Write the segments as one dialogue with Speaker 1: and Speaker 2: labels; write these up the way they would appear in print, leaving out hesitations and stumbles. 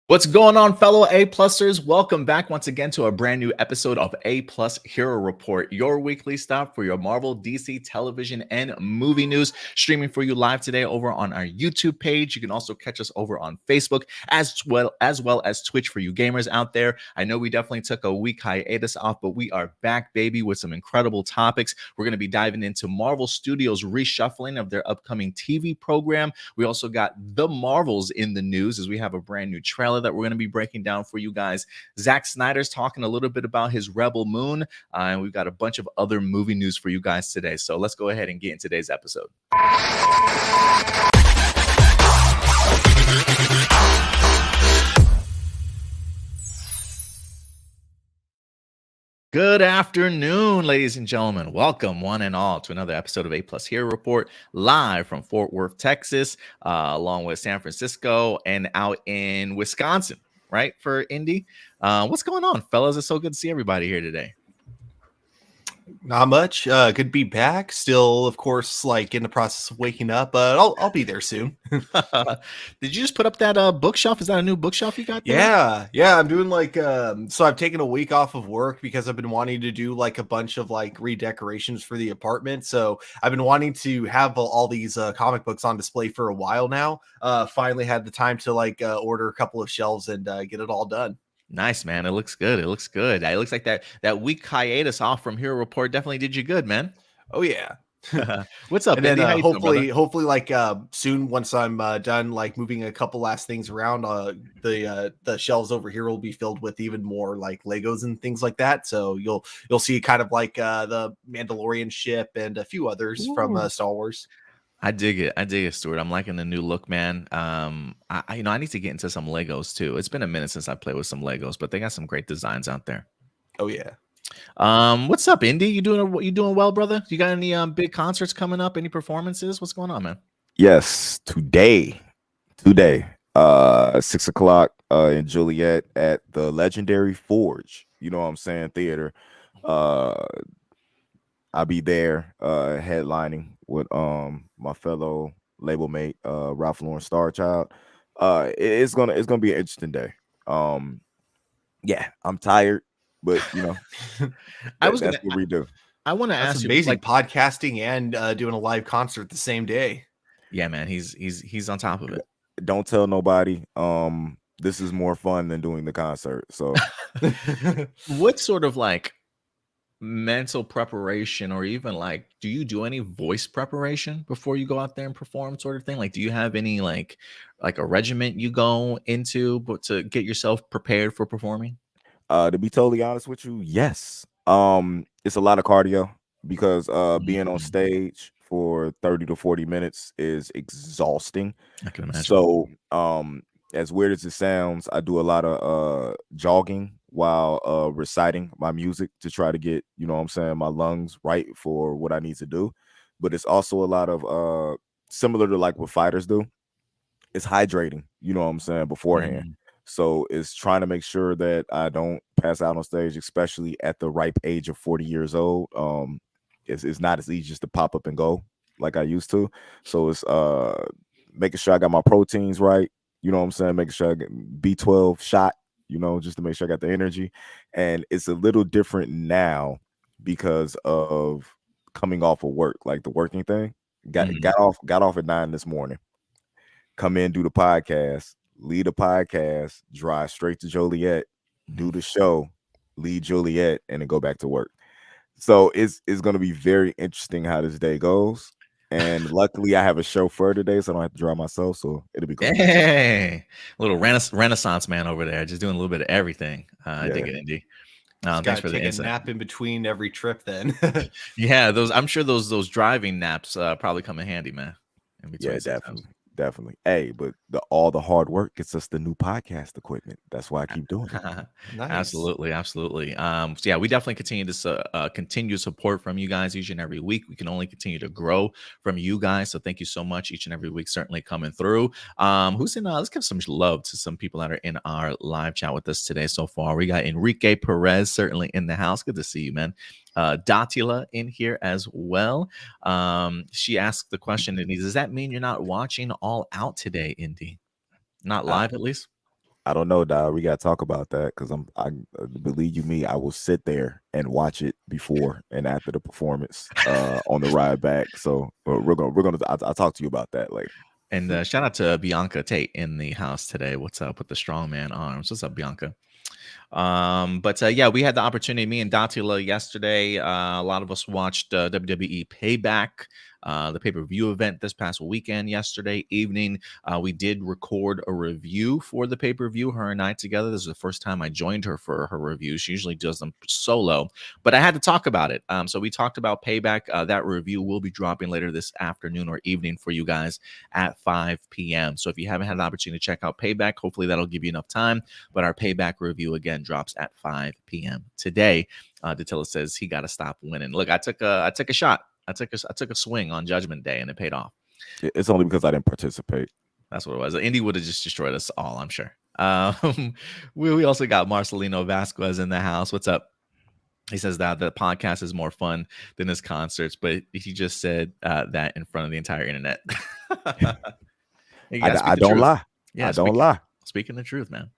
Speaker 1: What's going on, fellow A-Plusers? Welcome back once again to a brand new episode of A-Plus Hero Report, your weekly stop for your Marvel, DC, television, and movie news, streaming for you live today over on our YouTube page. You can also catch us over on Facebook, as well as Twitch for you gamers out there. I know we definitely took a week hiatus off, but we are back, baby, with some incredible topics. We're going to be diving into Marvel Studios' reshuffling of their upcoming TV program. We also got the Marvels in the news as we have a brand new trailer that we're going to be breaking down for you guys. Zack Snyder's talking a little bit about his Rebel Moon, and we've got a bunch of other movie news for you guys today. So let's go ahead and get in today's episode. Good afternoon, ladies and gentlemen. Welcome, one and all, to another episode of A-Plus Hero Report, live from Fort Worth, Texas, along with San Francisco and out in Wisconsin, right, for Indy. What's going on, fellas? It's so good to see everybody here today.
Speaker 2: Not much. Good to be back. Still, of course, like in the process of waking up, but I'll be there soon.
Speaker 1: Did you just put up that bookshelf? Is that a new bookshelf you got there?
Speaker 2: Yeah. I'm doing like so I've taken a week off of work because I've been wanting to do like a bunch of like redecorations for the apartment. So I've been wanting to have all these comic books on display for a while now. Finally had the time to like order a couple of shelves and get it all done.
Speaker 1: Nice, man. It looks good. It looks good. It looks like that week hiatus off from Hero Report definitely did you good, man.
Speaker 2: Oh yeah.
Speaker 1: What's up,
Speaker 2: And then
Speaker 1: Andy? How you doing,
Speaker 2: hopefully like soon once I'm done like moving a couple last things around, the shelves over here will be filled with even more like Legos and things like that. So you'll see kind of like the Mandalorian ship and a few others from Star Wars.
Speaker 1: I dig it, Stuart. I'm liking the new look, man. I need to get into some Legos too. It's been a minute since I played with some Legos, but they got some great designs out there.
Speaker 2: Oh yeah.
Speaker 1: What's up, Indy? You doing well, brother? You got any big concerts coming up? Any performances? What's going on, man?
Speaker 3: Yes, today, 6 o'clock in Joliet at the legendary Forge. You know what I'm saying? Theater. I'll be there headlining with my fellow label mate Ralph Lauren Starchild. It's gonna be an interesting day. Yeah, I'm tired, but you know, that's what we do.
Speaker 1: I want to ask you,
Speaker 2: amazing, like podcasting and doing a live concert the same day.
Speaker 1: Yeah, man, he's on top of it.
Speaker 3: Don't tell nobody. This is more fun than doing the concert. So,
Speaker 1: what sort of like mental preparation, or even like, do you do any voice preparation before you go out there and perform, sort of thing? Like, do you have any like a regiment you go into but to get yourself prepared for performing?
Speaker 3: To be totally honest with you, yes. It's a lot of cardio because being on stage for 30 to 40 minutes is exhausting.
Speaker 1: I can imagine.
Speaker 3: So, as weird as it sounds, I do a lot of jogging while reciting my music to try to get, you know what I'm saying, my lungs right for what I need to do. But it's also a lot of similar to like what fighters do. It's hydrating, you know what I'm saying, beforehand. So it's trying to make sure that I don't pass out on stage, especially at the ripe age of 40 years old. It's not as easy just to pop up and go like I used to. So it's making sure I got my proteins right. You know what I'm saying? Making sure I get B12 shot, you know, just to make sure I got the energy. And it's a little different now because of coming off of work, like the working thing. Got off at 9 this morning. Come in, do the podcast, lead a podcast, drive straight to Joliet, do the show, lead Joliet, and then go back to work. So it's going to be very interesting how this day goes. And luckily, I have a chauffeur today, so I don't have to drive myself. So it'll be cool.
Speaker 1: Hey, little Renaissance man over there, just doing a little bit of everything. I dig it, Indy. Thanks for the insight.
Speaker 2: A nap in between every trip, then.
Speaker 1: Yeah, I'm sure those driving naps probably come in handy, man. In between,
Speaker 3: yeah, definitely. Hey, but all the hard work gets us the new podcast equipment. That's why I keep doing it.
Speaker 1: Nice. Absolutely. So yeah, we definitely continue this continued support from you guys each and every week. We can only continue to grow from you guys. So thank you so much each and every week, certainly coming through. Who's in? Let's give some love to some people that are in our live chat with us today so far. We got Enrique Perez certainly in the house. Good to see you, man. Datila in here as well. She asked the question, does that mean you're not watching All Out today, Indy? Not live, at least?
Speaker 3: I don't know, Dog. We gotta talk about that because I believe you me, I will sit there and watch it before and after the performance on the ride back. So we're gonna I'll talk to you about that later.
Speaker 1: And shout out to Bianca Tate in the house today. What's up with the strongman arms? What's up, Bianca? But yeah, we had the opportunity, me and Datila yesterday. A lot of us watched WWE Payback, the pay-per-view event this past weekend, yesterday evening. We did record a review for the pay-per-view, her and I together. This is the first time I joined her for her reviews. She usually does them solo, but I had to talk about it. So we talked about Payback. That review will be dropping later this afternoon or evening for you guys at 5 p.m. So if you haven't had the opportunity to check out Payback, hopefully that'll give you enough time. But our Payback review again drops at 5 p.m. today. Datilla says he got to stop winning. Look, I took a shot. I took a swing on Judgment Day, and it paid off.
Speaker 3: It's only because I didn't participate.
Speaker 1: That's what it was. Indy would have just destroyed us all, I'm sure. We also got Marcelino Vasquez in the house. What's up? He says that the podcast is more fun than his concerts, but he just said that in front of the entire internet.
Speaker 3: I don't lie. Yeah, I don't lie.
Speaker 1: Speaking the truth, man.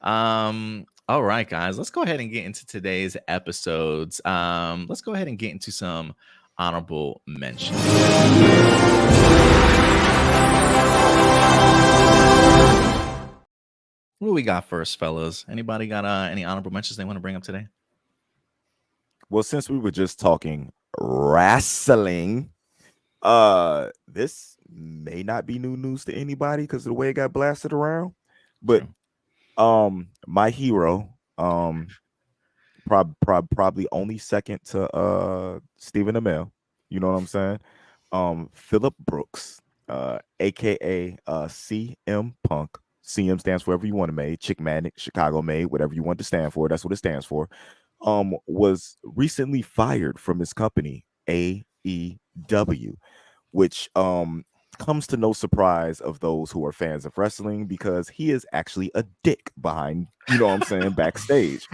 Speaker 1: All right, guys, let's go ahead and get into today's episodes. Let's go ahead and get into some honorable mentions. What do we got first, fellas? Anybody got any honorable mentions they want to bring up today?
Speaker 3: Well, since we were just talking wrestling, this may not be new news to anybody because of the way it got blasted around. But my hero, probably only second to Stephen Amell. You know what I'm saying? Phillip Brooks, aka CM Punk. CM stands for whatever you want to make. Chickmanic, Chicago made, whatever you want to stand for. That's what it stands for. Was recently fired from his company, AEW, which comes to no surprise of those who are fans of wrestling because he is actually a dick behind, you know what I'm saying, backstage,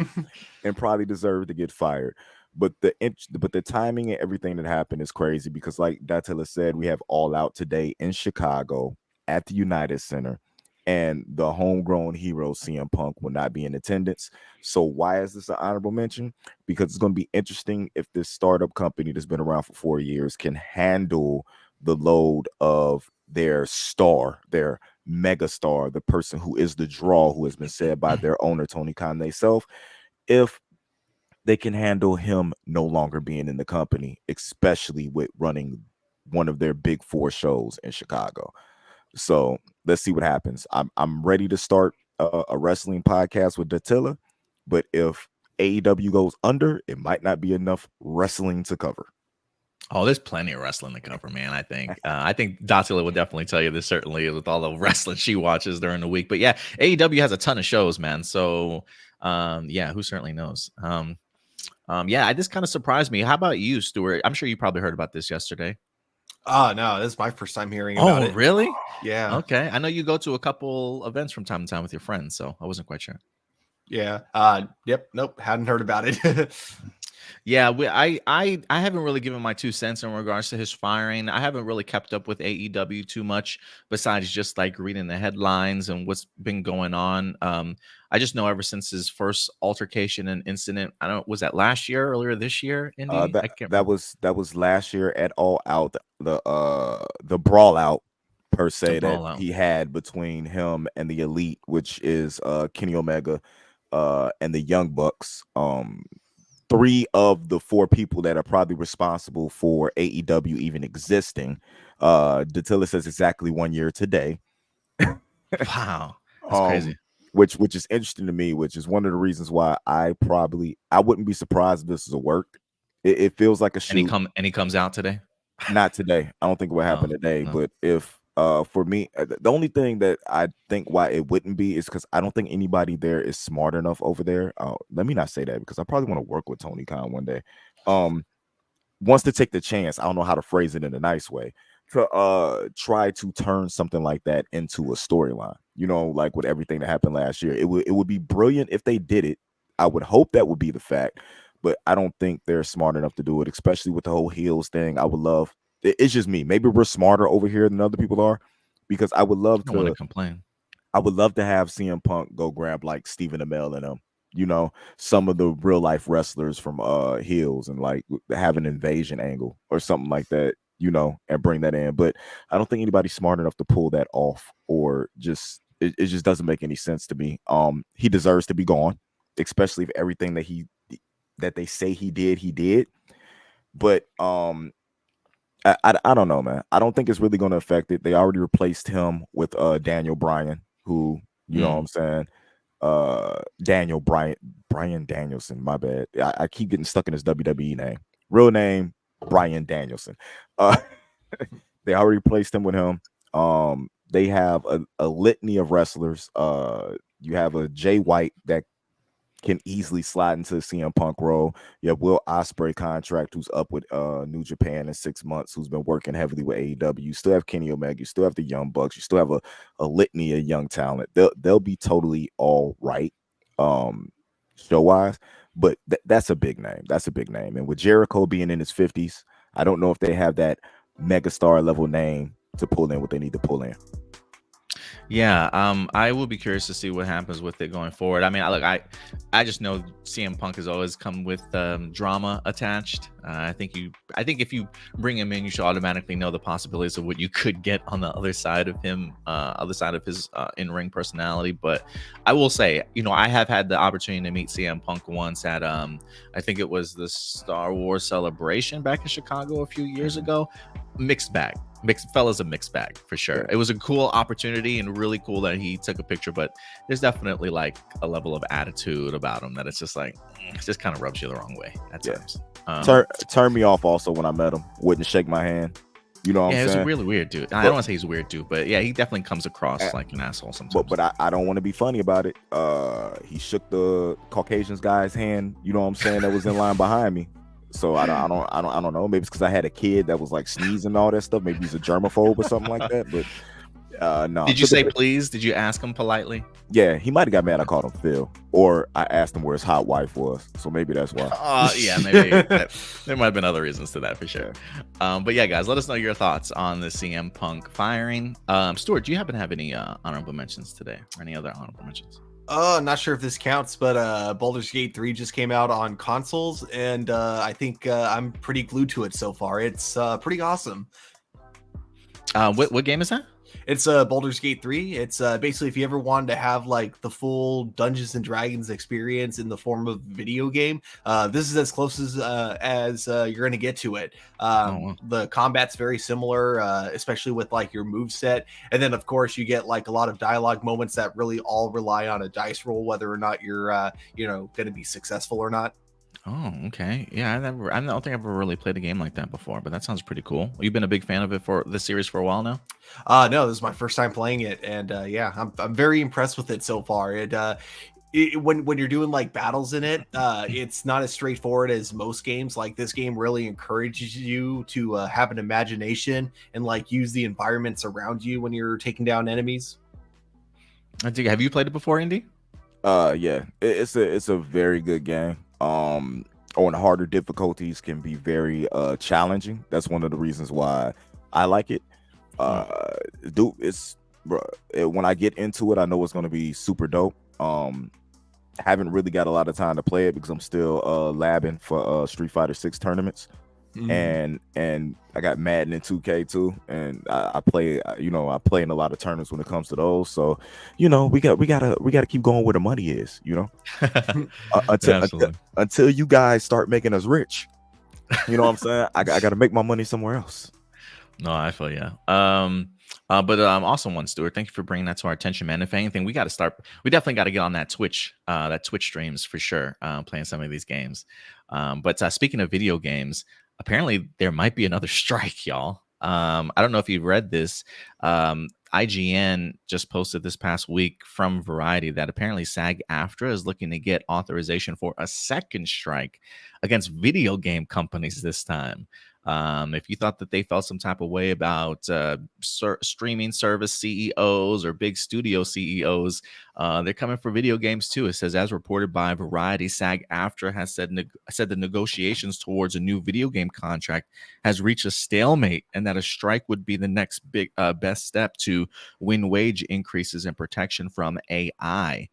Speaker 3: and probably deserved to get fired. But the timing and everything that happened is crazy because, like Datilla said, we have All Out today in Chicago at the United Center, and the homegrown hero CM Punk will not be in attendance. So why is this an honorable mention? Because it's going to be interesting if this startup company that's been around for 4 years can handle the load of their star, their mega star, the person who is the draw, who has been said by their owner, Tony Khan themselves, if they can handle him no longer being in the company, especially with running one of their big 4 shows in Chicago. So let's see what happens. I'm ready to start a wrestling podcast with Datilla, but if AEW goes under, it might not be enough wrestling to cover.
Speaker 1: Oh, there's plenty of wrestling to cover, man. I think Datilla will definitely tell you this, certainly with all the wrestling she watches during the week. But yeah, AEW has a ton of shows, man. So yeah, who certainly knows? Yeah, this kind of surprised me. How about you, Stuart? I'm sure you probably heard about this yesterday.
Speaker 2: Oh, no, this is my first time hearing about it.
Speaker 1: Oh, really?
Speaker 2: Yeah.
Speaker 1: Okay. I know you go to a couple events from time to time with your friends, so I wasn't quite sure.
Speaker 2: Yeah. Yep. Nope. Hadn't heard about it.
Speaker 1: Yeah, I haven't really given my 2 cents in regards to his firing. I haven't really kept up with AEW too much besides just like reading the headlines and what's been going on. I just know ever since his first altercation and incident, I don't, was that last year, earlier this year, Indy? I can't remember.
Speaker 3: That was last year at All Out, the brawl out per se that he had between him and the Elite, which is Kenny Omega and the Young Bucks. 3 of the 4 people that are probably responsible for AEW even existing. Datilla says exactly 1 year today.
Speaker 1: Wow, that's crazy.
Speaker 3: Which is interesting to me, which is one of the reasons why I wouldn't be surprised if this is a work. It feels like a shoot.
Speaker 1: And he comes out today?
Speaker 3: Not today. I don't think it will happen today. No. But if for me, the only thing that I think why it wouldn't be is because I don't think anybody there is smart enough over there. Let me not say that because I probably want to work with Tony Khan one day. Wants to take the chance. I don't know how to phrase it in a nice way to try to turn something like that into a storyline. You know, like with everything that happened last year, it would be brilliant if they did it. I would hope that would be the fact, but I don't think they're smart enough to do it, especially with the whole heels thing. I would love. It's just me. Maybe we're smarter over here than other people are, because I would love
Speaker 1: to complain.
Speaker 3: I would love to have CM Punk go grab like Stephen Amell and them, you know, some of the real life wrestlers from Heels and like have an invasion angle or something like that, you know, and bring that in. But I don't think anybody's smart enough to pull that off, or just it just doesn't make any sense to me. He deserves to be gone, especially if everything that they say he did. But I don't know, man. I don't think it's really going to affect it. They already replaced him with Daniel Bryan, who, you know what I'm saying, Brian Danielson. My bad. I keep getting stuck in his WWE name. Real name Brian Danielson. Uh, they already replaced him with him. They have a litany of wrestlers. You have a Jay White that can easily slide into the CM Punk role. You have Will Ospreay contract, who's up with New Japan in 6 months, who's been working heavily with AEW. You still have Kenny Omega, you still have the Young Bucks, you still have a litany of young talent. They'll be totally all right, show wise. But that's a big name. That's a big name. And with Jericho being in his 50s, I don't know if they have that megastar level name to pull in what they need to pull in.
Speaker 1: Yeah, I will be curious to see what happens with it going forward. I mean, I just know CM Punk has always come with drama attached. I think if you bring him in, you should automatically know the possibilities of what you could get on the other side of him, other side of his in-ring personality. But I will say, you know, I have had the opportunity to meet CM Punk once at I think it was the Star Wars Celebration back in Chicago a few years ago. Mixed bag. Fella's a mixed bag for sure.
Speaker 3: Yeah.
Speaker 1: It was a cool opportunity and really cool that he took a picture, but there's definitely like a level of attitude about him that it's just like, it just kind of rubs you the wrong way at times.
Speaker 3: Turn me off also when I met him. Wouldn't shake my hand. You know what I'm saying?
Speaker 1: Yeah, he was a really weird dude. I don't want to say he's a weird dude, but yeah, he definitely comes across like an asshole sometimes.
Speaker 3: But I don't want to be funny about it. He shook the Caucasian guy's hand, you know what I'm saying, that was in line behind me. So I don't know. Maybe it's because I had a kid that was like sneezing and all that stuff. Maybe he's a germaphobe or something like that. But no.
Speaker 1: Did you say please? Did you ask him politely?
Speaker 3: Yeah, he might have got mad. I called him Phil, or I asked him where his hot wife was. So maybe that's why.
Speaker 1: Yeah, maybe there might have been other reasons to that for sure. But yeah, guys, let us know your thoughts on the CM Punk firing. Stuart, do you happen to have any honorable mentions today, or any other honorable mentions?
Speaker 2: Not sure if this counts, but Baldur's Gate 3 just came out on consoles, and I think I'm pretty glued to it so far. It's pretty awesome.
Speaker 1: What game is that?
Speaker 2: It's Baldur's Gate 3. It's basically if you ever wanted to have like the full Dungeons and Dragons experience in the form of video game, this is as close as you're going to get to it.
Speaker 1: Wow.
Speaker 2: The combat's very similar, especially with like your move set, and then of course you get like a lot of dialogue moments that really all rely on a dice roll, whether or not you're going to be successful or not.
Speaker 1: Oh, okay. Yeah, I don't think I've ever really played a game like that before, but that sounds pretty cool. You've been a big fan of it for the series for a while now?
Speaker 2: No, this is my first time playing it, and yeah, I'm very impressed with it so far. When you're doing like battles in it, it's not as straightforward as most games. Like this game really encourages you to have an imagination and like use the environments around you when you're taking down enemies.
Speaker 1: Have you played it before, Indy?
Speaker 3: Yeah, it's a very good game. On harder difficulties can be very challenging. That's one of the reasons why I like it. When I get into it, I know it's going to be super dope. Haven't really got a lot of time to play it because I'm still labbing for Street Fighter 6 tournaments. And I got Madden and 2K too, and I play I play in a lot of tournaments when it comes to those. So we gotta keep going where the money is, until you guys start making us rich. You know what I'm saying? I gotta make my money somewhere else.
Speaker 1: No, I feel yeah. But awesome one, Stuart. Thank you for bringing that to our attention, man. If anything, we definitely got to get on that Twitch streams for sure, playing some of these games. But speaking of video games, apparently there might be another strike, y'all. I don't know if you've read this. IGN just posted this past week from Variety that apparently SAG-AFTRA is looking to get authorization for a second strike against video game companies this time. If you thought that they felt some type of way about streaming service CEOs or big studio CEOs, they're coming for video games too. It says, as reported by Variety, SAG-AFTRA has said the negotiations towards a new video game contract has reached a stalemate, and that a strike would be the next big best step to win wage increases and protection from AI.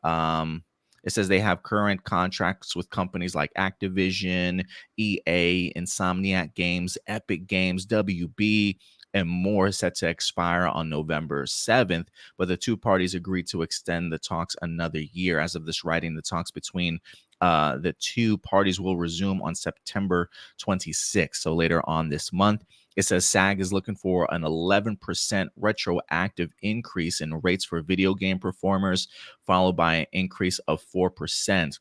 Speaker 1: Um, it says they have current contracts with companies like Activision, EA, Insomniac Games, Epic Games, WB, and more set to expire on November 7th. But the two parties agreed to extend the talks another year. As of this writing, the talks between the two parties will resume on September 26th, so later on this month. It says SAG is looking for an 11% retroactive increase in rates for video game performers, followed by an increase of 4%.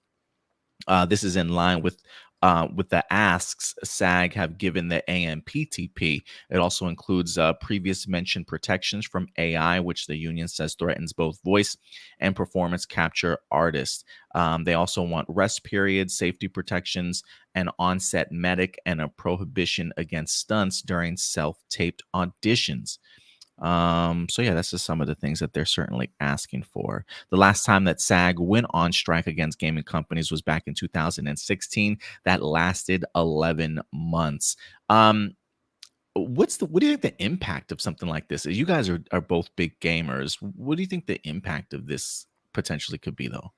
Speaker 1: This is in line with the asks SAG have given the AMPTP. It also includes previous mentioned protections from AI, which the union says threatens both voice and performance capture artists. They also want rest periods, safety protections, an on-set medic, and a prohibition against stunts during self-taped auditions. So yeah, that's just some of the things that they're certainly asking for. The last time that SAG went on strike against gaming companies was back in 2016. That lasted 11 months. What do you think the impact of something like this is? You guys are both big gamers. What do you think the impact of this potentially could be, though?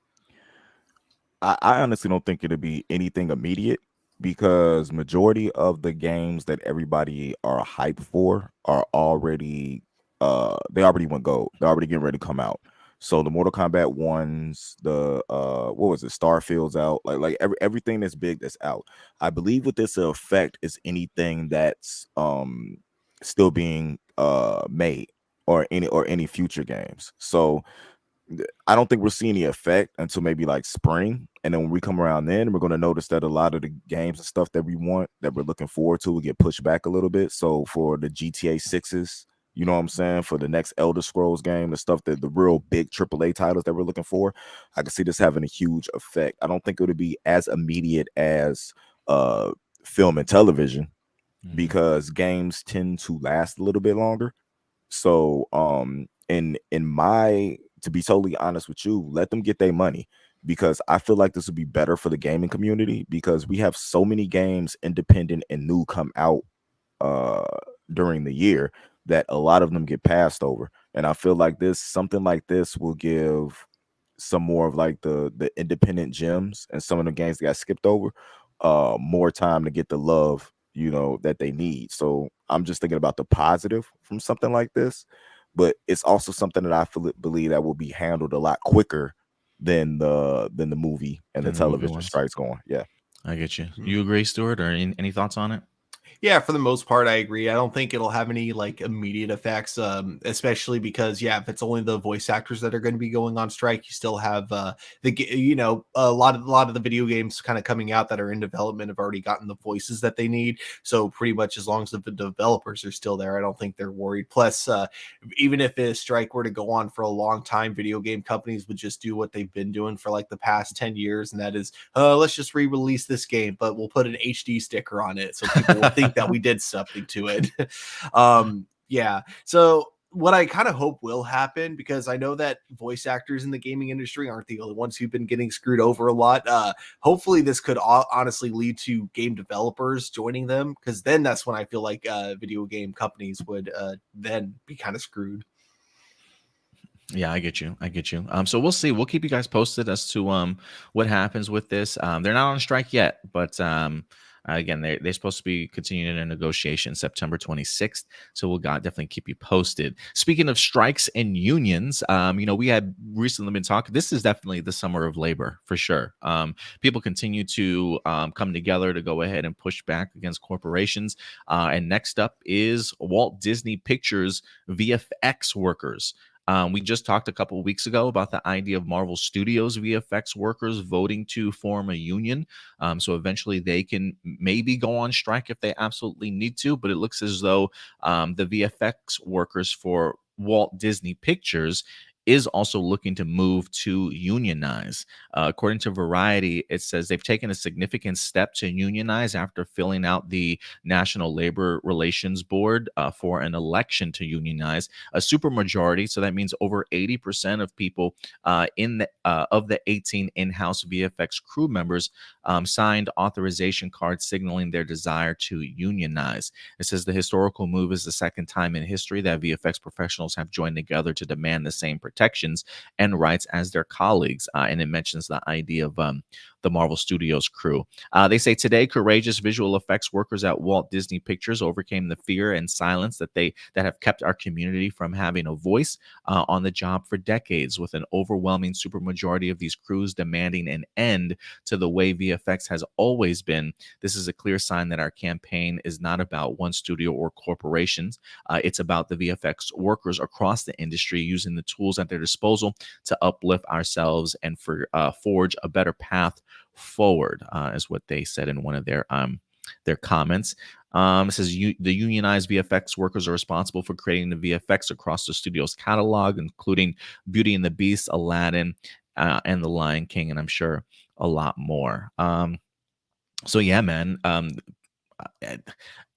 Speaker 3: I honestly don't think it'll be anything immediate because majority of the games that everybody are hyped for are already they already went gold. They're already getting ready to come out. So the Mortal Kombat ones, the what was it, Starfield's out, like everything that's big that's out. I believe what this will affect is anything that's still being made or any future games. So I don't think we'll see any effect until maybe like spring. And then when we come around then, we're going to notice that a lot of the games and stuff that we want, that we're looking forward to, will get pushed back a little bit. So for the GTA 6s, you know what I'm saying? For the next Elder Scrolls game, the stuff that the real big AAA titles that we're looking for, I can see this having a huge effect. I don't think it would be as immediate as film and television because games tend to last a little bit longer. So in my, to be totally honest with you, let them get their money, because I feel like this would be better for the gaming community, because we have so many games, independent and new, come out during the year that a lot of them get passed over. And I feel like something like this will give some more of like the independent gems and some of the games that got skipped over more time to get the love, you know, that they need. So I'm just thinking about the positive from something like this, but it's also something that I believe that will be handled a lot quicker than the movie and the television strikes going. Yeah,
Speaker 1: I get you. You agree, Stuart, or any thoughts on it?
Speaker 2: Yeah, for the most part, I agree. I don't think it'll have any like immediate effects, especially because if it's only the voice actors that are going to be going on strike, you still have a lot of the video games kind of coming out that are in development have already gotten the voices that they need. So pretty much as long as the developers are still there, I don't think they're worried. Plus, even if a strike were to go on for a long time, video game companies would just do what they've been doing for like the past 10 years, and that is, let's just re-release this game, but we'll put an HD sticker on it so people will think that we did something to it. So what I kind of hope will happen, because I know that voice actors in the gaming industry aren't the only ones who've been getting screwed over a lot. Hopefully this could honestly lead to game developers joining them, because then that's when I feel like video game companies would then be kind of screwed.
Speaker 1: Yeah, I get you. So we'll see. We'll keep you guys posted as to what happens with this. They're not on strike yet, but again, they're supposed to be continuing a negotiation September 26th. So we'll definitely keep you posted. Speaking of strikes and unions, we had recently been talking. This is definitely the summer of labor for sure. People continue to come together to go ahead and push back against corporations. And next up is Walt Disney Pictures VFX workers. We just talked a couple of weeks ago about the idea of Marvel Studios VFX workers voting to form a union. So eventually they can maybe go on strike if they absolutely need to. But it looks as though the VFX workers for Walt Disney Pictures is also looking to move to unionize. According to Variety, it says they've taken a significant step to unionize after filling out the National Labor Relations Board for an election to unionize. A supermajority, so that means over 80% of people of the 18 in-house VFX crew members signed authorization cards signaling their desire to unionize. It says the historical move is the second time in history that VFX professionals have joined together to demand the same protections and rights as their colleagues. And it mentions the idea of the Marvel Studios crew. They say today, courageous visual effects workers at Walt Disney Pictures overcame the fear and silence that have kept our community from having a voice on the job for decades, with an overwhelming supermajority of these crews demanding an end to the way VFX has always been. This is a clear sign that our campaign is not about one studio or corporations. It's about the VFX workers across the industry using the tools at their disposal to uplift ourselves and forge a better path forward, is what they said in one of their comments. It says the unionized VFX workers are responsible for creating the VFX across the studio's catalog, including Beauty and the Beast, Aladdin, and The Lion King, and I'm sure a lot more. So yeah, man.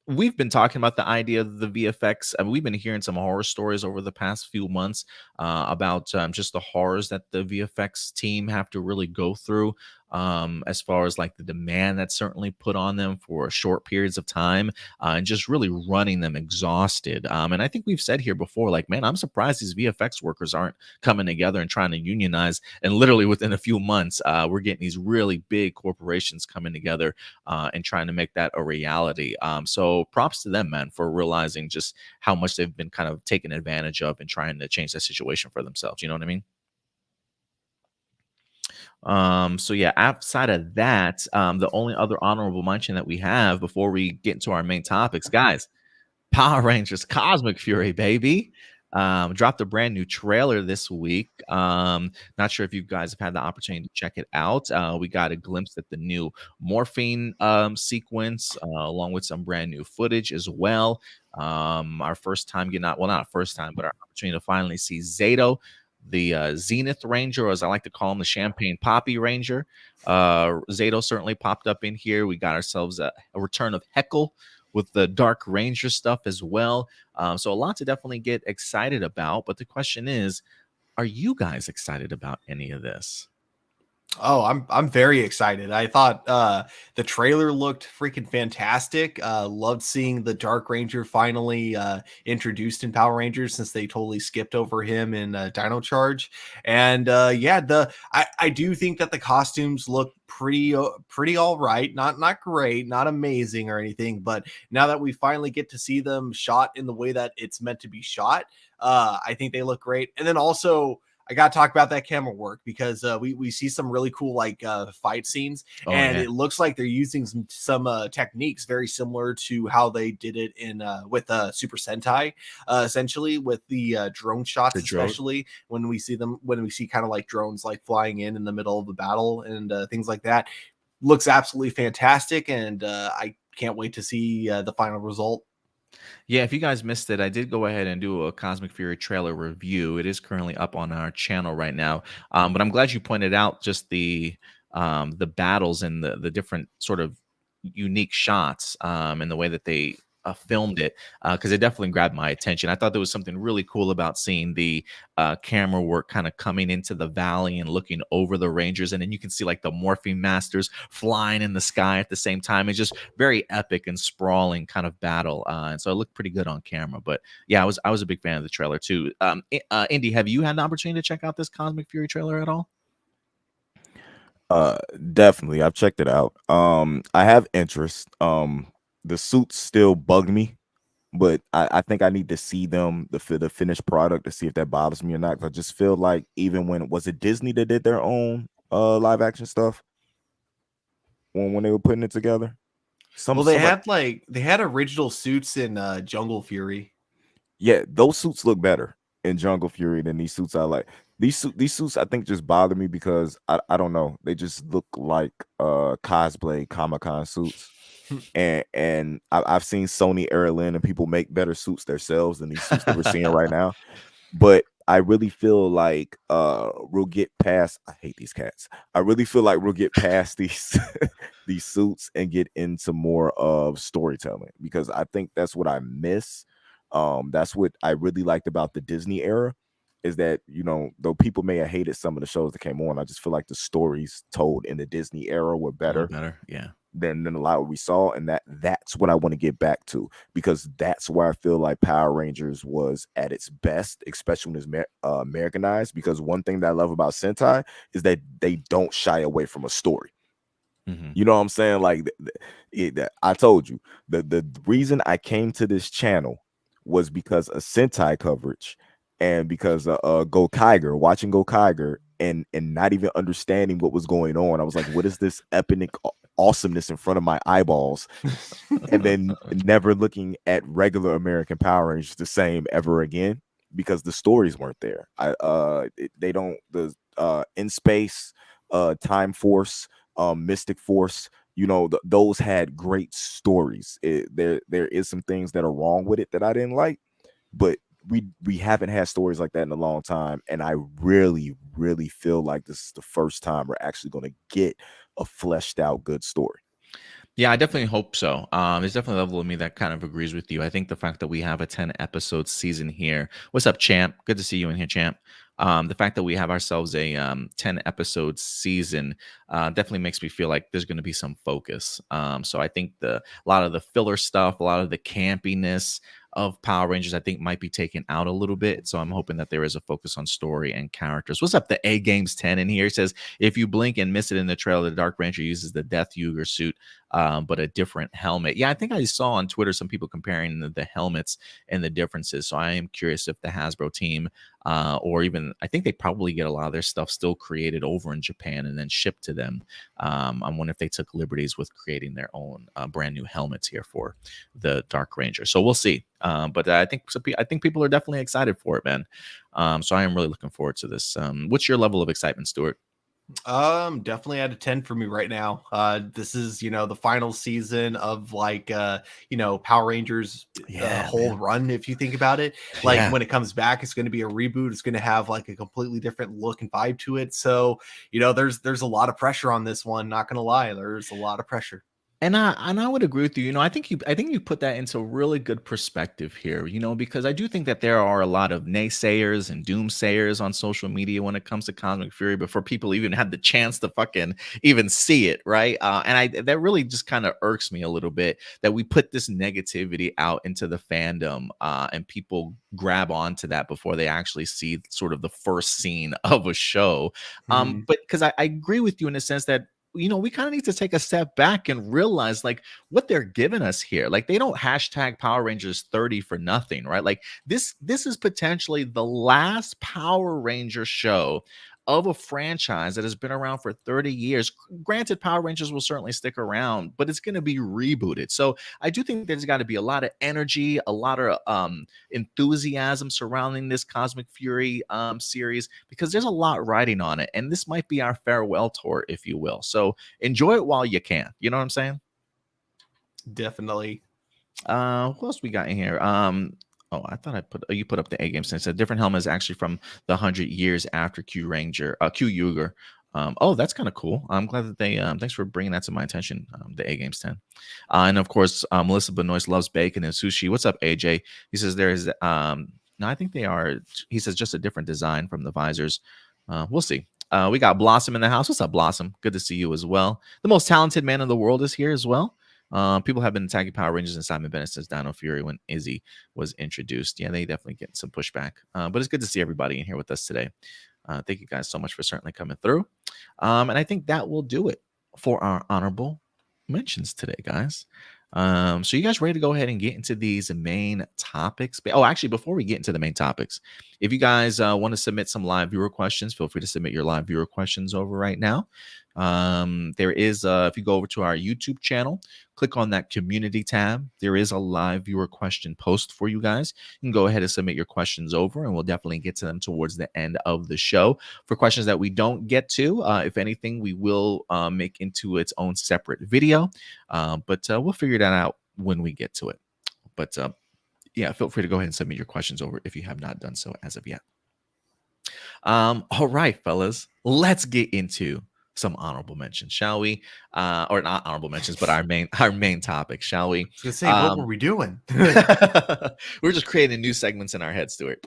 Speaker 1: We've been talking about the idea of the VFX. I mean, we've been hearing some horror stories over the past few months about just the horrors that the VFX team have to really go through, as far as like the demand that's certainly put on them for short periods of time, and just really running them exhausted. And I think we've said here before, like, man, I'm surprised these VFX workers aren't coming together and trying to unionize. And literally within a few months, we're getting these really big corporations coming together and trying to make that a reality. So props to them, man, for realizing just how much they've been kind of taken advantage of and trying to change that situation for themselves. You know what I mean? So yeah, outside of that, the only other honorable mention that we have before we get into our main topics, guys, Power Rangers Cosmic Fury, baby. Dropped a brand new trailer this week. Not sure if you guys have had the opportunity to check it out. We got a glimpse at the new morphine sequence, along with some brand new footage as well. Our first time getting out, well, not first time, but our opportunity to finally see Zato, the Zenith Ranger, or as I like to call him, the Champagne Poppy Ranger. Zato certainly popped up in here. We got ourselves a return of Heckle with the Dark Ranger stuff as well. So a lot to definitely get excited about. But the question is, are you guys excited about any of this?
Speaker 2: Oh, I'm very excited. I thought the trailer looked freaking fantastic. Loved seeing the Dark Ranger finally introduced in Power Rangers, since they totally skipped over him in Dino Charge. And yeah, I do think that the costumes look pretty all right. Not great, not amazing or anything, but now that we finally get to see them shot in the way that it's meant to be shot, I think they look great. And then also, I got to talk about that camera work, because we see some really cool fight scenes, and
Speaker 1: Yeah.
Speaker 2: it looks like they're using some techniques very similar to how they did it in with Super Sentai, essentially with the drone shots,
Speaker 1: The drone.
Speaker 2: especially when we see kind of like drones like flying in the middle of the battle and things like that. Looks absolutely fantastic, and I can't wait to see the final result.
Speaker 1: Yeah, if you guys missed it, I did go ahead and do a Cosmic Fury trailer review. It is currently up on our channel right now. But I'm glad you pointed out just the battles and the different sort of unique shots, and the way that they filmed it, because it definitely grabbed my attention. I thought there was something really cool about seeing the camera work kind of coming into the valley and looking over the Rangers, and then you can see like the Morphine Masters flying in the sky at the same time. It's just very epic and sprawling kind of battle, and so it looked pretty good on camera. But yeah, I was a big fan of the trailer too. Indy, have you had an opportunity to check out this Cosmic Fury trailer at all?
Speaker 3: Definitely, I've checked it out. I have interest. The suits still bug me, but I think I need to see them, the finished product, to see if that bothers me or not. 'Cause I just feel like, even when was it Disney that did their own live action stuff when they were putting it together?
Speaker 2: Well, they
Speaker 3: Somebody,
Speaker 2: had original suits in Jungle Fury.
Speaker 3: yeah, those suits look better in Jungle Fury than these suits I like. These suits I think just bother me because I don't know, they just look like cosplay Comic-Con suits. And I've seen Sony Erlin and people make better suits themselves than these suits that we're seeing right now. But I really feel like we'll get past. I hate these cats. I really feel like we'll get past these these suits and get into more of storytelling, because I think that's what I miss. That's what I really liked about the Disney era, is that, you know, though people may have hated some of the shows that came on, I just feel like the stories told in the Disney era were
Speaker 1: A little
Speaker 3: better
Speaker 1: better, yeah.
Speaker 3: than a lot we saw, and that's what I want to get back to, because that's where I feel like Power Rangers was at its best, especially when it's Americanized. Because one thing that I love about Sentai is that they don't shy away from a story.
Speaker 1: Mhm.
Speaker 3: You know what I'm saying? Like, I told you, the reason I came to this channel was because of Sentai coverage, and because Go Kiger, watching Go Kiger, and not even understanding what was going on. I was like, what is this epic awesomeness in front of my eyeballs? And then never looking at regular American Power Rangers the same ever again, because the stories weren't there. They don't, the In Space, Time Force, Mystic Force, you know, those had great stories. There is some things that are wrong with it that I didn't like, but we haven't had stories like that in a long time, and I really feel like this is the first time we're actually going to get a fleshed out good story.
Speaker 1: Yeah, I definitely hope so. There's definitely a level of me that kind of agrees with you. I think the fact that we have a 10 episode season here. What's up, Champ? Good to see you in here, Champ. The fact that we have ourselves a 10 episode season definitely makes me feel like there's going to be some focus. So I think a lot of the filler stuff, a lot of the campiness of Power Rangers, I think might be taken out a little bit. So I'm hoping that there is a focus on story and characters. What's up, the A Games 10 in here? It says, if you blink and miss it in the trailer, the Dark Ranger uses the Death Yuger suit, but a different helmet. Yeah, I think I saw on Twitter some people comparing the helmets and the differences. So I am curious if the Hasbro team, or even, I think they probably get a lot of their stuff still created over in Japan and then shipped to them. I'm wondering if they took liberties with creating their own brand new helmets here for the Dark Ranger. So we'll see. But I think people are definitely excited for it, man. So I am really looking forward to this. What's your level of excitement, Stuart?
Speaker 2: Definitely out of 10 for me right now. This is, you know, the final season of like you know, Power Rangers
Speaker 1: Yeah,
Speaker 2: whole
Speaker 1: man.
Speaker 2: run. If you think about it, like
Speaker 1: Yeah.
Speaker 2: when it comes back, it's going to be a reboot. It's going to have like a completely different look and vibe to it. So, you know, there's a lot of pressure on this one, not gonna lie. There's a lot of pressure.
Speaker 1: And I would agree with you. You know, I think you put that into really good perspective here, you know, because I do think that there are a lot of naysayers and doomsayers on social media when it comes to Cosmic Fury before people even had the chance to fucking even see it, right? And that really just kind of irks me a little bit that we put this negativity out into the fandom, and people grab onto that before they actually see sort of the first scene of a show.
Speaker 2: Mhm.
Speaker 1: But because I agree with you in the sense that, you know, we kind of need to take a step back and realize like what they're giving us here. Like they don't hashtag Power Rangers 30 for nothing, right? Like this is potentially the last Power Ranger show of a franchise that has been around for 30 years. Granted, Power Rangers will certainly stick around, but it's going to be rebooted. So I do think there's got to be a lot of energy, a lot of enthusiasm surrounding this Cosmic Fury series, because there's a lot riding on it. And this might be our farewell tour, if you will. So enjoy it while you can. You know what I'm saying?
Speaker 2: Definitely.
Speaker 1: What else we got in here? Oh, I thought you put up the A game since a different helmet is actually from the 100 years after Q Yuger. Oh, that's kind of cool. I'm glad that they. Thanks for bringing that to my attention. The A Games 10, and of course, Melissa Benoist loves bacon and sushi. What's up, AJ? He says there is. No, I think they are. He says just a different design from the visors. We'll see. We got Blossom in the house. What's up, Blossom? Good to see you as well. The most talented man in the world is here as well. People have been attacking Power Rangers and Simon Bennett since Dino Fury when Izzy was introduced. Yeah, they definitely get some pushback. But it's good to see everybody in here with us today. Thank you guys so much for certainly coming through. And I think that will do it for our honorable mentions today, guys. So you guys ready to go ahead and get into these main topics? Oh, actually, before we get into the main topics, if you guys want to submit some live viewer questions, feel free to submit your live viewer questions over right now. There is, if you go over to our YouTube channel, click on that community tab. There is a live viewer question post for you guys. You can go ahead and submit your questions over, and we'll definitely get to them towards the end of the show. For questions that we don't get to, if anything, we will make into its own separate video, but we'll figure that out when we get to it. But yeah, feel free to go ahead and submit your questions over if you have not done so as of yet. All right, fellas, let's get into some honorable mentions, shall we? Or not honorable mentions, but our main topic, shall we?
Speaker 2: I was gonna say, what were
Speaker 1: Um,
Speaker 2: we doing?
Speaker 1: we're just creating new segments in our head, Stuart.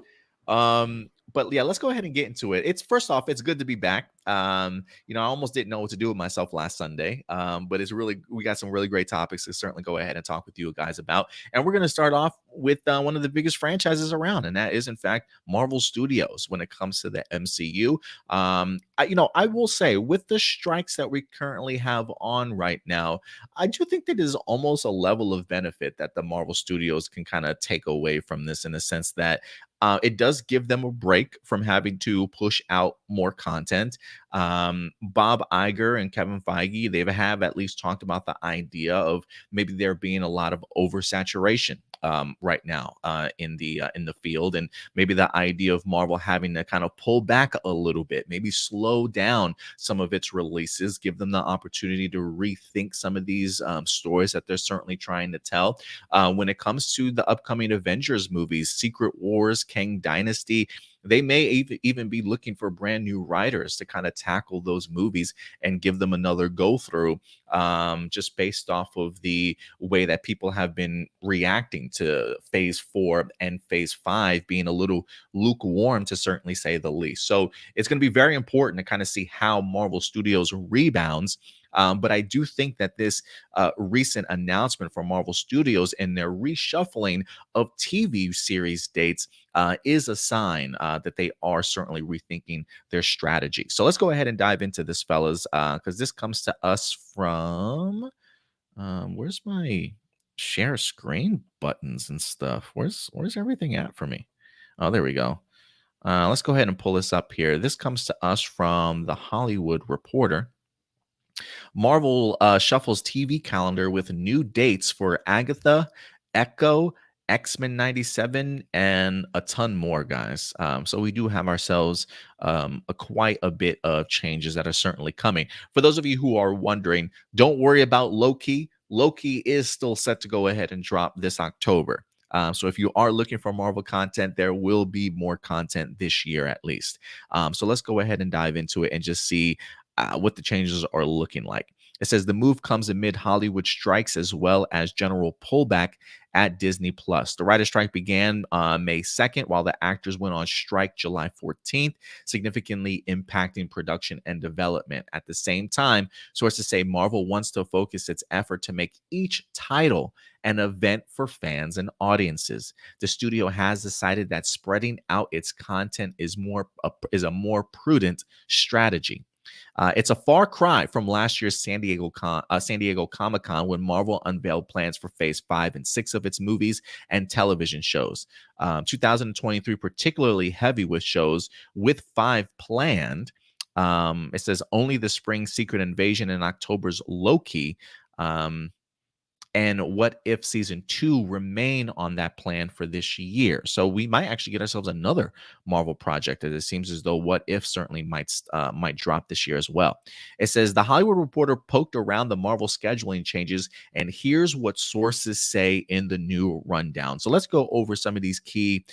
Speaker 1: But yeah, let's go ahead and get into it. It's first off, it's good to be back. I almost didn't know what to do with myself last Sunday. But we got some really great topics to certainly go ahead and talk with you guys about. And we're going to start off with one of the biggest franchises around, and that is, in fact, Marvel Studios when it comes to the MCU. I will say, with the strikes that we currently have on right now, I do think that is almost a level of benefit that the Marvel Studios can kind of take away from this, in the sense that it does give them a break from having to push out more content. Bob Iger and Kevin Feige, they have at least talked about the idea of maybe there being a lot of oversaturation right now in the field, and maybe the idea of Marvel having to kind of pull back a little bit, maybe slow down some of its releases, give them the opportunity to rethink some of these stories that they're certainly trying to tell. When it comes to the upcoming Avengers movies, Secret Wars, Kang Dynasty, they may even be looking for brand new writers to kind of tackle those movies and give them another go through, just based off of the way that people have been reacting to phase 4 and phase 5 being a little lukewarm, to certainly say the least. So it's going to be very important to kind of see how Marvel Studios rebounds. But I do think that this recent announcement from Marvel Studios and their reshuffling of TV series dates is a sign that they are certainly rethinking their strategy. So let's go ahead and dive into this, fellas, because this comes to us from where's my share screen buttons and stuff? Where's everything at for me? Oh, there we go. Let's go ahead and pull this up here. This comes to us from the Hollywood Reporter. Marvel shuffles TV calendar with new dates for Agatha, Echo, X-Men 97, and a ton more, guys. So we do have ourselves quite a bit of changes that are certainly coming. For those of you who are wondering, don't worry about Loki. Loki is still set to go ahead and drop this October. So if you are looking for Marvel content, there will be more content this year at least. So let's go ahead and dive into it and just see what the changes are looking like. It says the move comes amid Hollywood strikes as well as general pullback at Disney Plus. The writer strike began May 2nd, while the actors went on strike July 14th, significantly impacting production and development. At the same time, sources say Marvel wants to focus its effort to make each title an event for fans and audiences. The studio has decided that spreading out its content is a more prudent strategy. It's a far cry from last year's San Diego Comic-Con, when Marvel unveiled plans for Phase 5 and 6 of its movies and television shows. 2023 particularly heavy with shows, with 5 planned. It says only the spring Secret Invasion and October's Loki. And What If Season 2 remain on that plan for this year. So we might actually get ourselves another Marvel project, as it seems as though What If certainly might drop this year as well. It says the Hollywood Reporter poked around the Marvel scheduling changes, and here's what sources say in the new rundown. So let's go over some of these key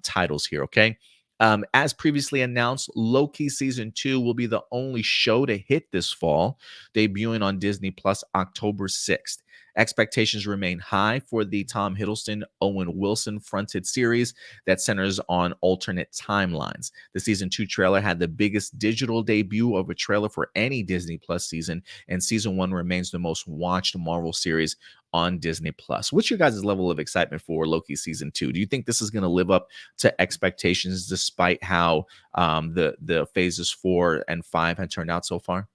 Speaker 1: titles here, okay? As previously announced, Loki Season 2 will be the only show to hit this fall, debuting on Disney Plus October 6th. Expectations remain high for the Tom Hiddleston, Owen Wilson fronted series that centers on alternate timelines. The season 2 trailer had the biggest digital debut of a trailer for any Disney Plus season, and season 1 remains the most watched Marvel series on Disney Plus. What's your guys' level of excitement for Loki season 2? Do you think this is going to live up to expectations despite how the phases 4 and 5 had turned out so far?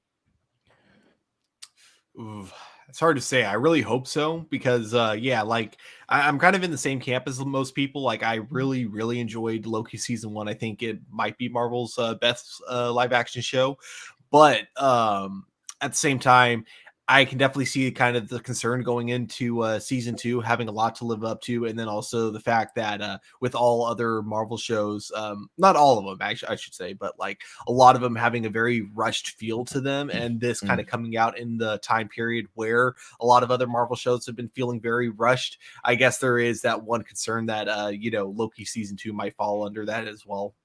Speaker 2: Ooh, it's hard to say. I really hope so because, yeah, like I'm kind of in the same camp as most people. Like, I really, really enjoyed Loki season 1. I think it might be Marvel's best live action show, but at the same time, I can definitely see kind of the concern going into season 2 having a lot to live up to, and then also the fact that with all other Marvel shows, not all of them actually, I should say, but like a lot of them having a very rushed feel to them, and this kind of coming out in the time period where a lot of other Marvel shows have been feeling very rushed. I guess there is that one concern that Loki season 2 might fall under that as well.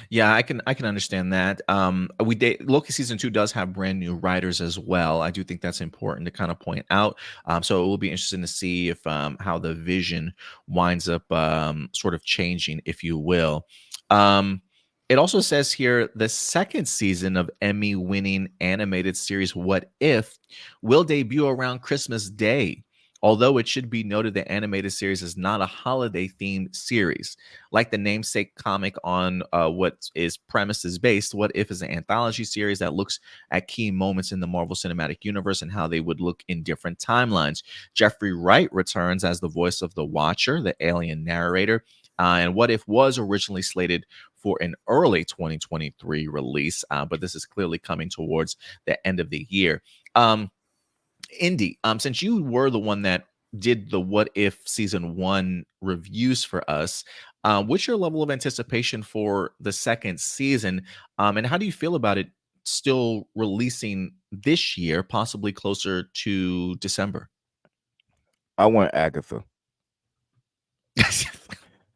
Speaker 1: Yeah, I can understand that. Loki season 2 does have brand new writers as well. I do think that's important to kind of point out. So it will be interesting to see if how the vision winds up sort of changing, if you will. Um, it also says here the second season of Emmy-winning animated series What If will debut around Christmas Day. Although it should be noted the animated series is not a holiday themed series. Like the namesake comic on what is premise is based, What If is an anthology series that looks at key moments in the Marvel Cinematic Universe and how they would look in different timelines. Jeffrey Wright returns as the voice of the Watcher, the alien narrator. And What If was originally slated for an early 2023 release, but this is clearly coming towards the end of the year. Indy, since you were the one that did the What If season 1 reviews for us, what's your level of anticipation for the second season? And how do you feel about it still releasing this year, possibly closer to December?
Speaker 3: I want Agatha.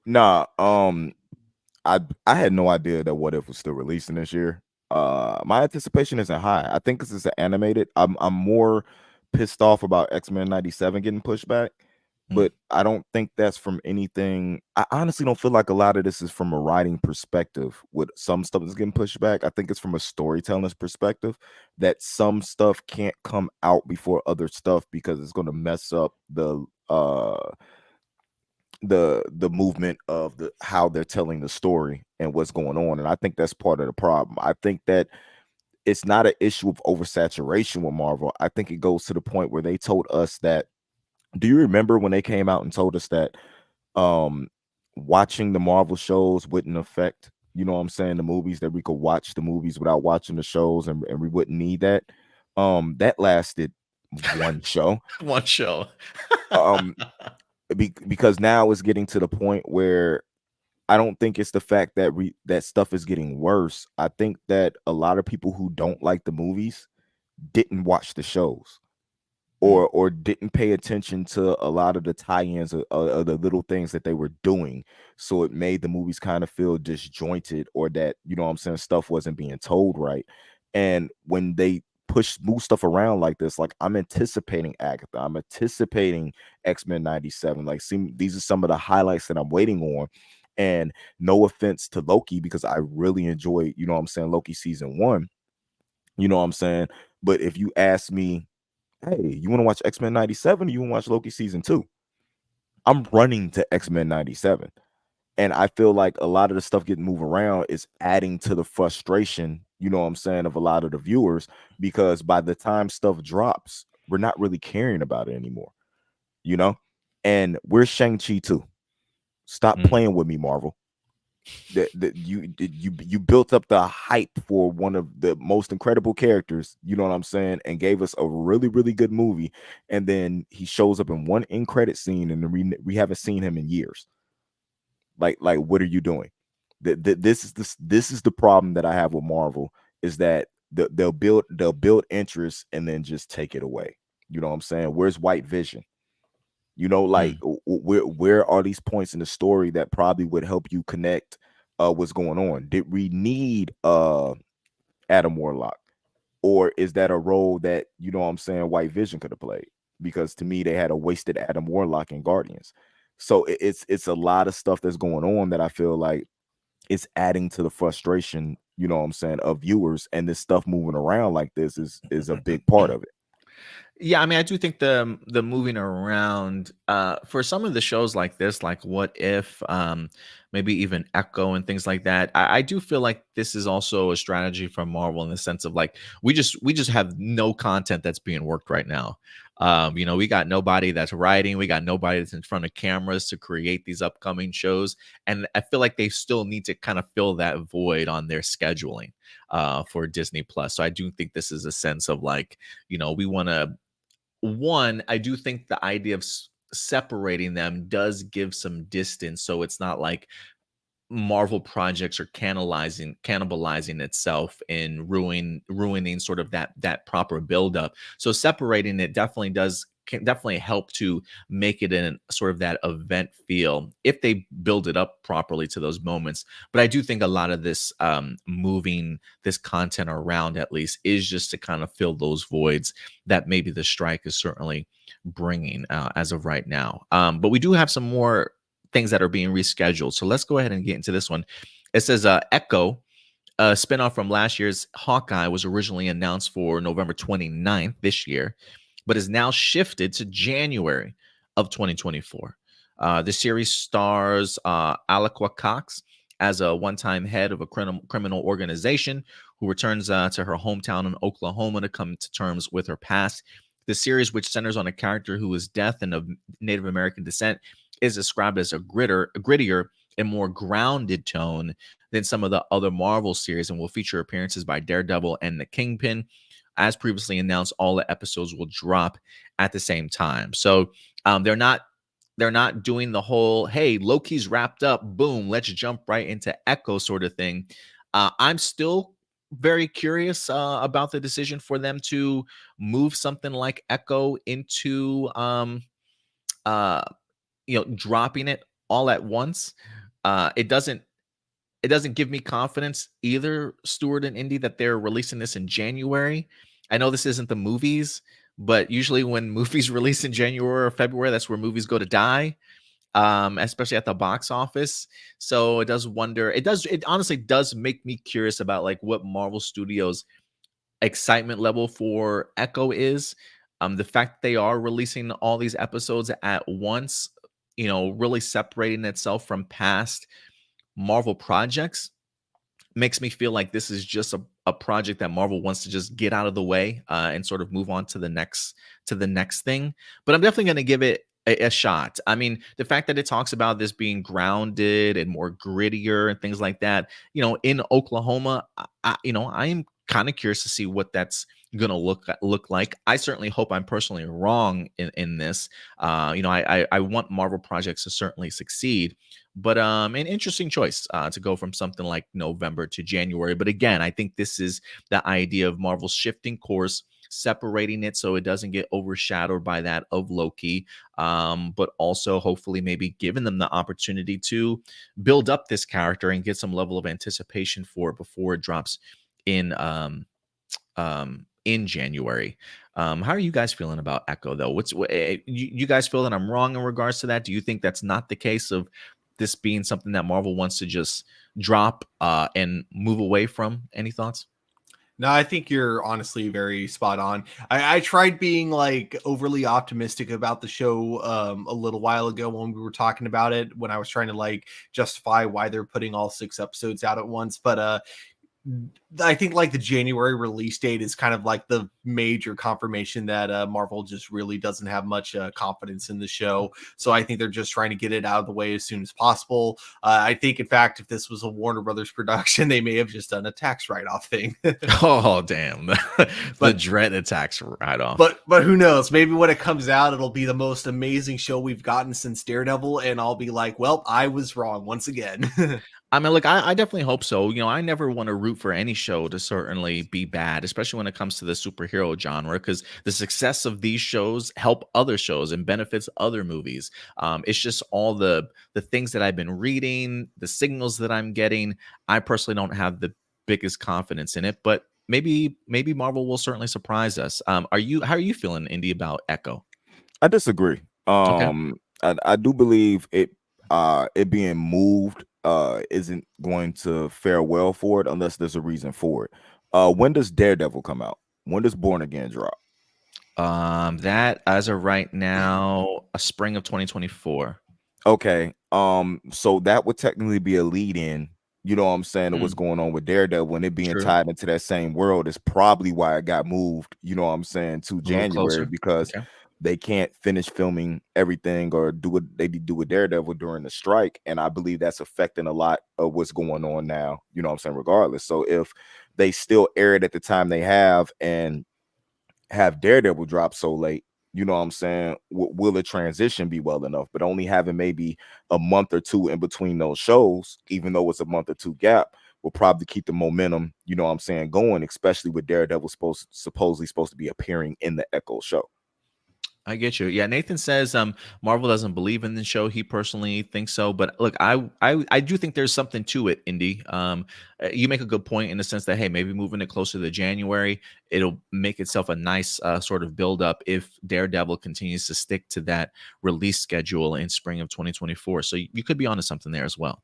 Speaker 3: Nah, I had no idea that What If was still releasing this year. My anticipation isn't high. I think this is animated. I'm more pissed off about X-Men 97 getting pushed back,
Speaker 1: Mm,
Speaker 3: but I don't think that's from anything. I honestly don't feel like a lot of this is from a writing perspective with some stuff that's getting pushed back. I think it's from a storytelling perspective that some stuff can't come out before other stuff because it's going to mess up the movement of the how they're telling the story and what's going on. And I think that's part of the problem. I think that it's not an issue of oversaturation with Marvel. I think it goes to the point where they told us that, do you remember when they came out and told us that um watching the Marvel shows wouldn't affect, you know what I'm saying, the movies, that we could watch the movies without watching the shows, and we wouldn't need that. That lasted one show.
Speaker 1: one show.
Speaker 3: Um because now it's getting to the point where I don't think it's the fact that that stuff is getting worse. I think that a lot of people who don't like the movies didn't watch the shows,
Speaker 1: Mm,
Speaker 3: or didn't pay attention to a lot of the tie-ins of the little things that they were doing. So it made the movies kind of feel disjointed, or that, you know what I'm saying, stuff wasn't being told right. And when they move stuff around like this, like I'm anticipating Agatha, I'm anticipating X-Men 97. Like, see, these are some of the highlights that I'm waiting on. And no offense to Loki, because I really enjoy, you know what I'm saying, Loki season 1, you know what I'm saying. But if you ask me, hey, you want to watch X-Men 97 or you want to watch Loki season 2? I'm running to X-Men 97. And I feel like a lot of the stuff getting moved around is adding to the frustration, you know what I'm saying, of a lot of the viewers, because by the time stuff drops, we're not really caring about it anymore, you know? And we're Shang-Chi too. Stop
Speaker 1: mm.
Speaker 3: playing with me, Marvel. That you built up the hype for one of the most incredible characters, you know what I'm saying, and gave us a really, really good movie, and then he shows up in one end credit scene, and we haven't seen him in years. Like what are you doing? This is the problem that I have with Marvel, is that they'll build interest and then just take it away. You know what I'm saying? Where's White Vision? You know, like,
Speaker 1: Mm.
Speaker 3: where are these points in the story that probably would help you connect what's going on? Did we need Adam Warlock? Or is that a role that, you know what I'm saying, White Vision could have played? Because to me, they had a wasted Adam Warlock in Guardians. So it's a lot of stuff that's going on that I feel like it's adding to the frustration, you know what I'm saying, of viewers, and this stuff moving around like this is a big part of it.
Speaker 1: Yeah, I mean, I do think the moving around for some of the shows like this, like What If, maybe even Echo and things like that. I do feel like this is also a strategy from Marvel in the sense of like we just have no content that's being worked right now. We got nobody that's writing, we got nobody that's in front of cameras to create these upcoming shows, and I feel like they still need to kind of fill that void on their scheduling for Disney Plus. So I do think this is a sense of like, we want to one, I do think the idea of separating them does give some distance, so it's not like Marvel projects are cannibalizing itself and ruining sort of that proper buildup. So separating it definitely does can definitely help to make it in sort of that event feel if they build it up properly to those moments. But I do think a lot of this moving this content around at least is just to kind of fill those voids that maybe the strike is certainly bringing as of right now. But we do have some more things that are being rescheduled. So let's go ahead and get into this one. It says Echo, a spinoff from last year's Hawkeye, was originally announced for November 29th this year, but is now shifted to January of 2024. The series stars Alaqua Cox as a one-time head of a criminal organization who returns to her hometown in Oklahoma to come to terms with her past. The series, which centers on a character who is deaf and of Native American descent, is described as a grittier and more grounded tone than some of the other Marvel series, and will feature appearances by Daredevil and the Kingpin. As previously announced, all the episodes will drop at the same time. So they're not doing the whole, hey, Loki's wrapped up, boom, let's jump right into Echo sort of thing. I'm still very curious about the decision for them to move something like Echo into dropping it all at once. It doesn't give me confidence either, Stuart and Indy, that they're releasing this in January. I know this isn't the movies, but usually when movies release in January or February, that's where movies go to die, especially at the box office. So it honestly does make me curious about like what Marvel Studios excitement level for Echo is. The fact that they are releasing all these episodes at once, really separating itself from past Marvel projects, makes me feel like this is just a project that Marvel wants to just get out of the way and sort of move on to the next thing. But I'm definitely going to give it a shot. I mean, the fact that it talks about this being grounded and more grittier and things like that, in Oklahoma, I'm kind of curious to see what that's gonna look like. I certainly hope I'm personally wrong in this. I want Marvel projects to certainly succeed, but an interesting choice to go from something like November to January. But again, I think this is the idea of Marvel shifting course, separating it so it doesn't get overshadowed by that of Loki, but also hopefully maybe giving them the opportunity to build up this character and get some level of anticipation for it before it drops in January. How are you guys feeling about Echo though? You guys feel that I'm wrong in regards to that? Do you think that's not the case of this being something that Marvel wants to just drop and move away from? Any thoughts?
Speaker 2: No, I think you're honestly very spot on. I tried being like overly optimistic about the show a little while ago when we were talking about it, when I was trying to like justify why they're putting all 6 episodes out at once. But I think like the January release date is kind of like the major confirmation that Marvel just really doesn't have much confidence in the show. So I think they're just trying to get it out of the way as soon as possible. I think, in fact, if this was a Warner Brothers production, they may have just done a tax write-off thing.
Speaker 1: Oh, damn. The dreaded tax write-off.
Speaker 2: But who knows? Maybe when it comes out, it'll be the most amazing show we've gotten since Daredevil, and I'll be like, well, I was wrong once again.
Speaker 1: I mean, look, I definitely hope so. I never want to root for any show to certainly be bad, especially when it comes to the superhero genre, because the success of these shows help other shows and benefits other movies. It's just all the things that I've been reading, the signals that I'm getting. I personally don't have the biggest confidence in it, but maybe Marvel will certainly surprise us. How are you feeling, Indy, about Echo?
Speaker 3: I disagree.
Speaker 1: Okay.
Speaker 3: I do believe it being moved isn't going to fare well for it unless there's a reason for it. When does Daredevil come out? When does Born Again drop?
Speaker 1: That as of right now, a spring of 2024.
Speaker 3: Okay. So that would technically be a lead in, you know what I'm saying, to what's going on with Daredevil, and it being
Speaker 1: True.
Speaker 3: tied into that same world is probably why it got moved, you know what I'm saying, to
Speaker 1: A little
Speaker 3: January,
Speaker 1: closer.
Speaker 3: because
Speaker 1: Okay.
Speaker 3: they can't finish filming everything or do what they do with Daredevil during the strike. And I believe that's affecting a lot of what's going on now, you know what I'm saying, regardless. So if they still air it at the time they have and have Daredevil drop so late, you know what I'm saying, will the transition be well enough? But only having maybe a month or two in between those shows, even though it's a month or two gap, will probably keep the momentum, you know what I'm saying, going, especially with Daredevil supposedly supposed to be appearing in the Echo show.
Speaker 1: I get you. Yeah, Nathan says Marvel doesn't believe in the show. He personally thinks so, but look, I do think there's something to it, Indy. You make a good point in the sense that hey, maybe moving it closer to January, it'll make itself a nice sort of build up if Daredevil continues to stick to that release schedule in spring of 2024. So you could be onto something there as well.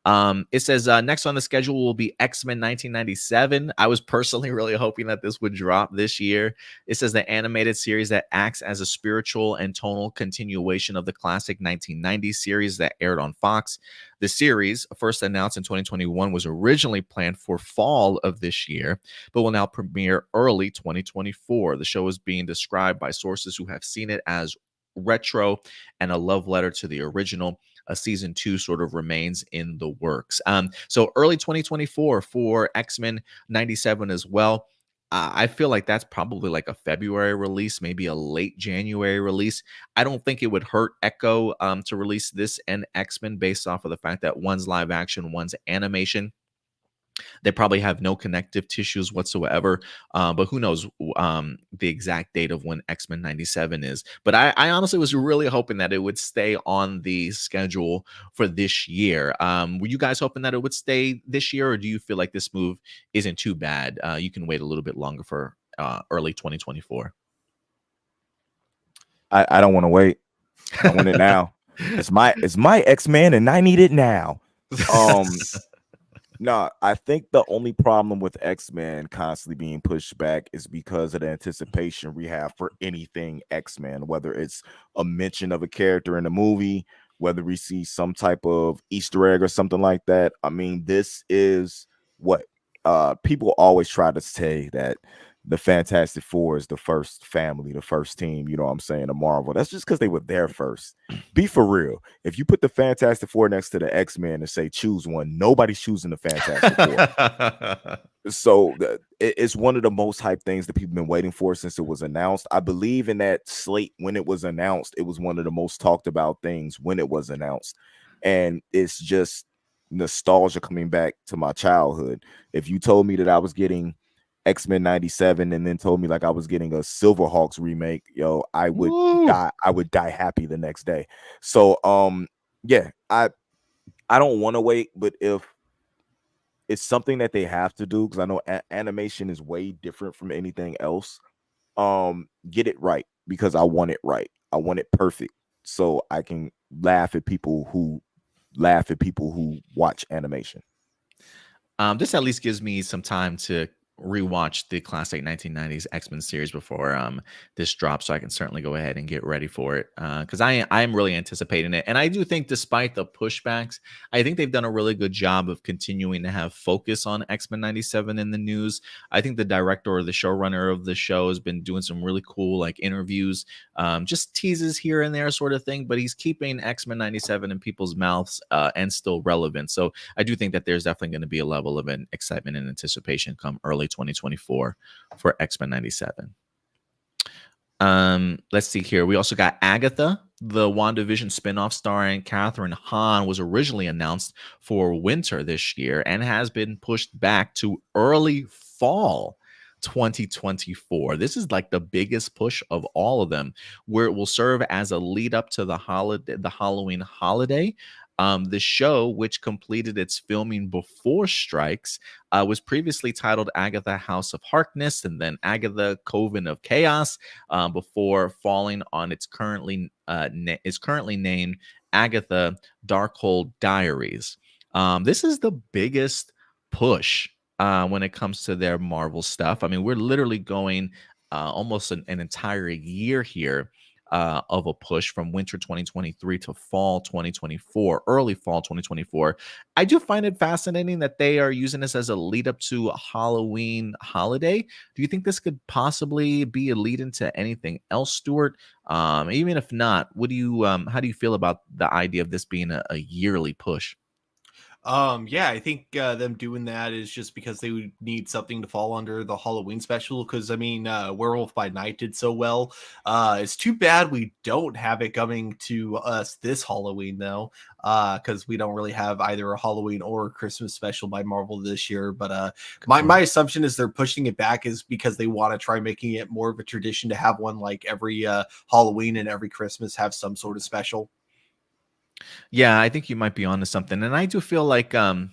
Speaker 1: It says next on the schedule will be X-Men 1997. I was personally really hoping that this would drop this year. It says the animated series that acts as a spiritual and tonal continuation of the classic 1990s series that aired on Fox. The series, first announced in 2021, was originally planned for fall of this year, but will now premiere early 2024. The show is being described by sources who have seen it as retro and a love letter to the original. A season 2 sort of remains in the works. So early 2024 for X-Men 97 as well. I feel like that's probably like a February release, maybe a late January release. I don't think it would hurt Echo to release this and X-Men based off of the fact that one's live action, one's animation. They probably have no connective tissues whatsoever. But who knows the exact date of when X-Men 97 is. But I honestly was really hoping that it would stay on the schedule for this year. Were you guys hoping that it would stay this year, or do you feel like this move isn't too bad? You can wait a little bit longer for early 2024.
Speaker 3: I don't want to wait. I want it now. It's my X-Men and I need it now. No, I think the only problem with X-Men constantly being pushed back is because of the anticipation we have for anything X-Men, whether it's a mention of a character in a movie, whether we see some type of Easter egg or something like that. I mean, this is what people always try to say, that the Fantastic Four is the first family, the first team, you know what I'm saying, the Marvel. That's just because they were there first. Be for real. If you put the Fantastic Four next to the X-Men and say choose one, nobody's choosing the Fantastic Four. So it's one of the most hyped things that people have been waiting for since it was announced. I believe in that slate when it was announced. It was one of the most talked about things when it was announced. And it's just nostalgia coming back to my childhood. If you told me that I was getting X-Men 97 and then told me like I was getting a Silverhawks remake, yo, I would die happy the next day. So yeah, I don't want to wait, but if it's something that they have to do, because I know animation is way different from anything else, get it right, because I want it right. I want it perfect, so I can laugh at people who watch animation.
Speaker 1: This at least gives me some time to rewatch the classic 1990s X-Men series before this drops, so I can certainly go ahead and get ready for it, because I am really anticipating it. And I do think, despite the pushbacks, I think they've done a really good job of continuing to have focus on X-Men 97 in the news. I think the director or the showrunner of the show has been doing some really cool like interviews, just teases here and there sort of thing, but he's keeping X-Men 97 in people's mouths and still relevant. So I do think that there's definitely going to be a level of an excitement and anticipation come early 2024 for X-Men 97. Let's see here. We also got Agatha, the WandaVision spinoff starring Catherine Hahn, was originally announced for winter this year and has been pushed back to early fall 2024. This is like the biggest push of all of them, where it will serve as a lead up to the Halloween holiday. The show, which completed its filming before strikes, was previously titled Agatha House of Harkness and then Agatha Coven of Chaos, before falling on its currently named Agatha Darkhold Diaries. This is the biggest push when it comes to their Marvel stuff. I mean, we're literally going almost an entire year here of a push from winter 2023 to fall 2024, early fall 2024. I do find it fascinating that they are using this as a lead up to a Halloween holiday. Do you think this could possibly be a lead into anything else, Stuart? Even if not, what do you how do you feel about the idea of this being a yearly push?
Speaker 2: Yeah, I think them doing that is just because they would need something to fall under the Halloween special. Because I mean, Werewolf by Night did so well. It's too bad we don't have it coming to us this Halloween though, because we don't really have either a Halloween or a Christmas special by Marvel this year. But
Speaker 1: Good
Speaker 2: my
Speaker 1: point.
Speaker 2: assumption is they're pushing it back is because they want to try making it more of a tradition to have one like every Halloween and every Christmas have some sort of special.
Speaker 1: Yeah, I think you might be onto something, and I do feel like I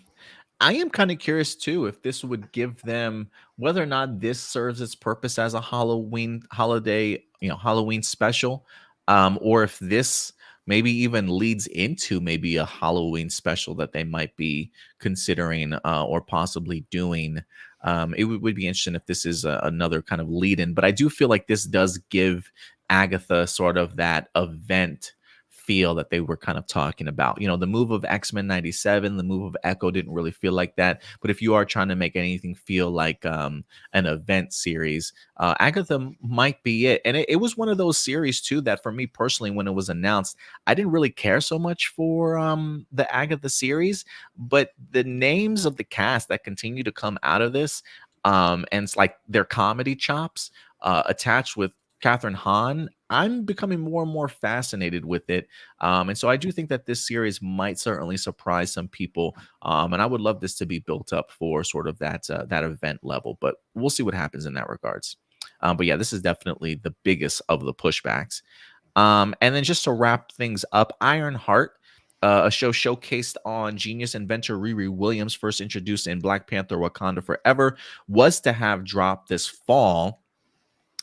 Speaker 1: am kind of curious too if this would give them whether or not this serves its purpose as a Halloween holiday, Halloween special, or if this maybe even leads into maybe a Halloween special that they might be considering or possibly doing. It would be interesting if this is another kind of lead in, but I do feel like this does give Agatha sort of that event feel that they were kind of talking about. The move of X-Men 97, the move of Echo didn't really feel like that. But if you are trying to make anything feel like an event series, Agatha might be it. And it was one of those series too that for me personally, when it was announced, I didn't really care so much for the Agatha series, but the names of the cast that continue to come out of this, and it's like their comedy chops attached with Catherine Hahn, I'm becoming more and more fascinated with it. And so I do think that this series might certainly surprise some people. And I would love this to be built up for sort of that event level, but we'll see what happens in that regards. But yeah, this is definitely the biggest of the pushbacks. And then just to wrap things up, Ironheart, a show showcased on genius inventor Riri Williams, first introduced in Black Panther Wakanda Forever, was to have dropped this fall,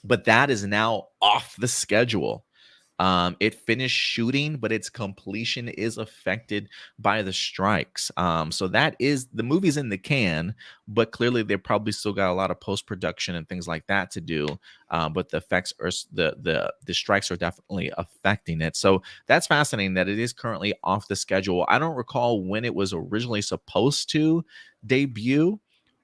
Speaker 1: but that is now off the schedule. It finished shooting, but its completion is affected by the strikes. So that is the movie's in the can, but clearly they probably still got a lot of post production and things like that to do. But the effects are the strikes are definitely affecting it. So that's fascinating that it is currently off the schedule. I don't recall when it was originally supposed to debut.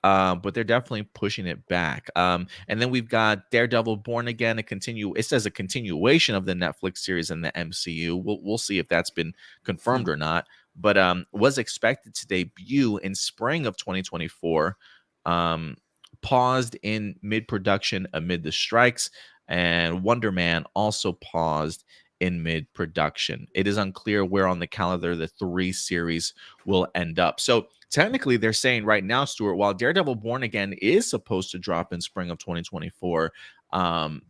Speaker 1: But they're definitely pushing it back. And then we've got Daredevil Born Again, it says a continuation of the Netflix series in the MCU. We'll see if that's been confirmed or not. But was expected to debut in spring of 2024. Um, Paused in mid-production amid the strikes, and Wonder Man also paused in mid-production. It is unclear where on the calendar the three series will end up. So technically, they're saying right now, Stuart, while Daredevil Born Again is supposed to drop in spring of 2024, um,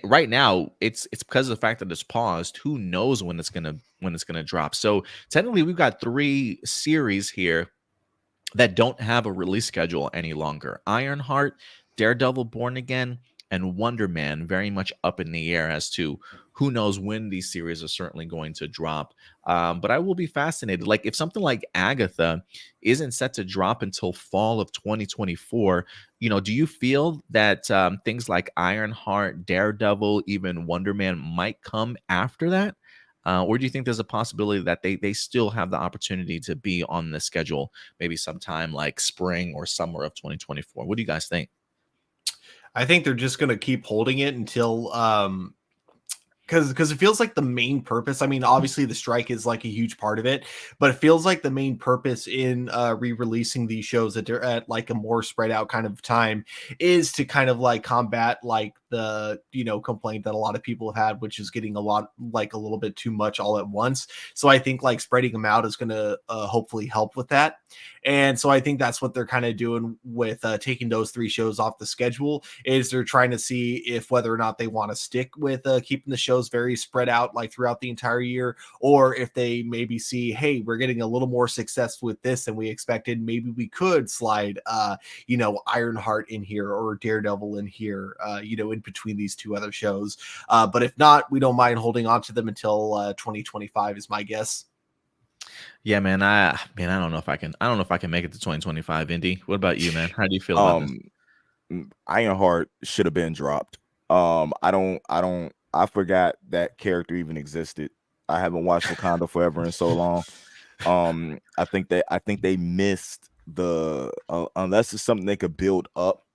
Speaker 1: right now it's because of the fact that it's paused. Who knows when it's gonna drop? So technically, we've got three series here that don't have a release schedule any longer. Ironheart, Daredevil Born Again, and Wonder Man very much up in the air as to who knows when these series are certainly going to drop. But I will be fascinated. Like if something like Agatha isn't set to drop until fall of 2024, do you feel that things like Ironheart, Daredevil, even Wonder Man might come after that? Or do you think there's a possibility that they still have the opportunity to be on the schedule maybe sometime like spring or summer of 2024? What do you guys think?
Speaker 2: I think they're just going to keep holding it until because it feels like the main purpose. I mean, obviously the strike is like a huge part of it, but it feels like the main purpose in re-releasing these shows at like a more spread out kind of time is to kind of like combat like the complaint that a lot of people have had, which is getting a little bit too much all at once. So I think like spreading them out is going to hopefully help with that. And so I think that's what they're kind of doing with taking those three shows off the schedule, is they're trying to see if whether or not they want to stick with keeping the shows very spread out like throughout the entire year, or if they maybe see, hey, we're getting a little more success with this than we expected. Maybe we could slide, Ironheart in here or Daredevil in here, in between these two other shows. But if not, we don't mind holding on to them until 2025 is my guess.
Speaker 1: Yeah, man. I don't know if I can make it to 2025, Indy. What about you, man? How do you feel about this?
Speaker 3: Um, Ironheart should have been dropped. I forgot that character even existed. I haven't watched Wakanda Forever in so long. I think they missed the unless it's something they could build up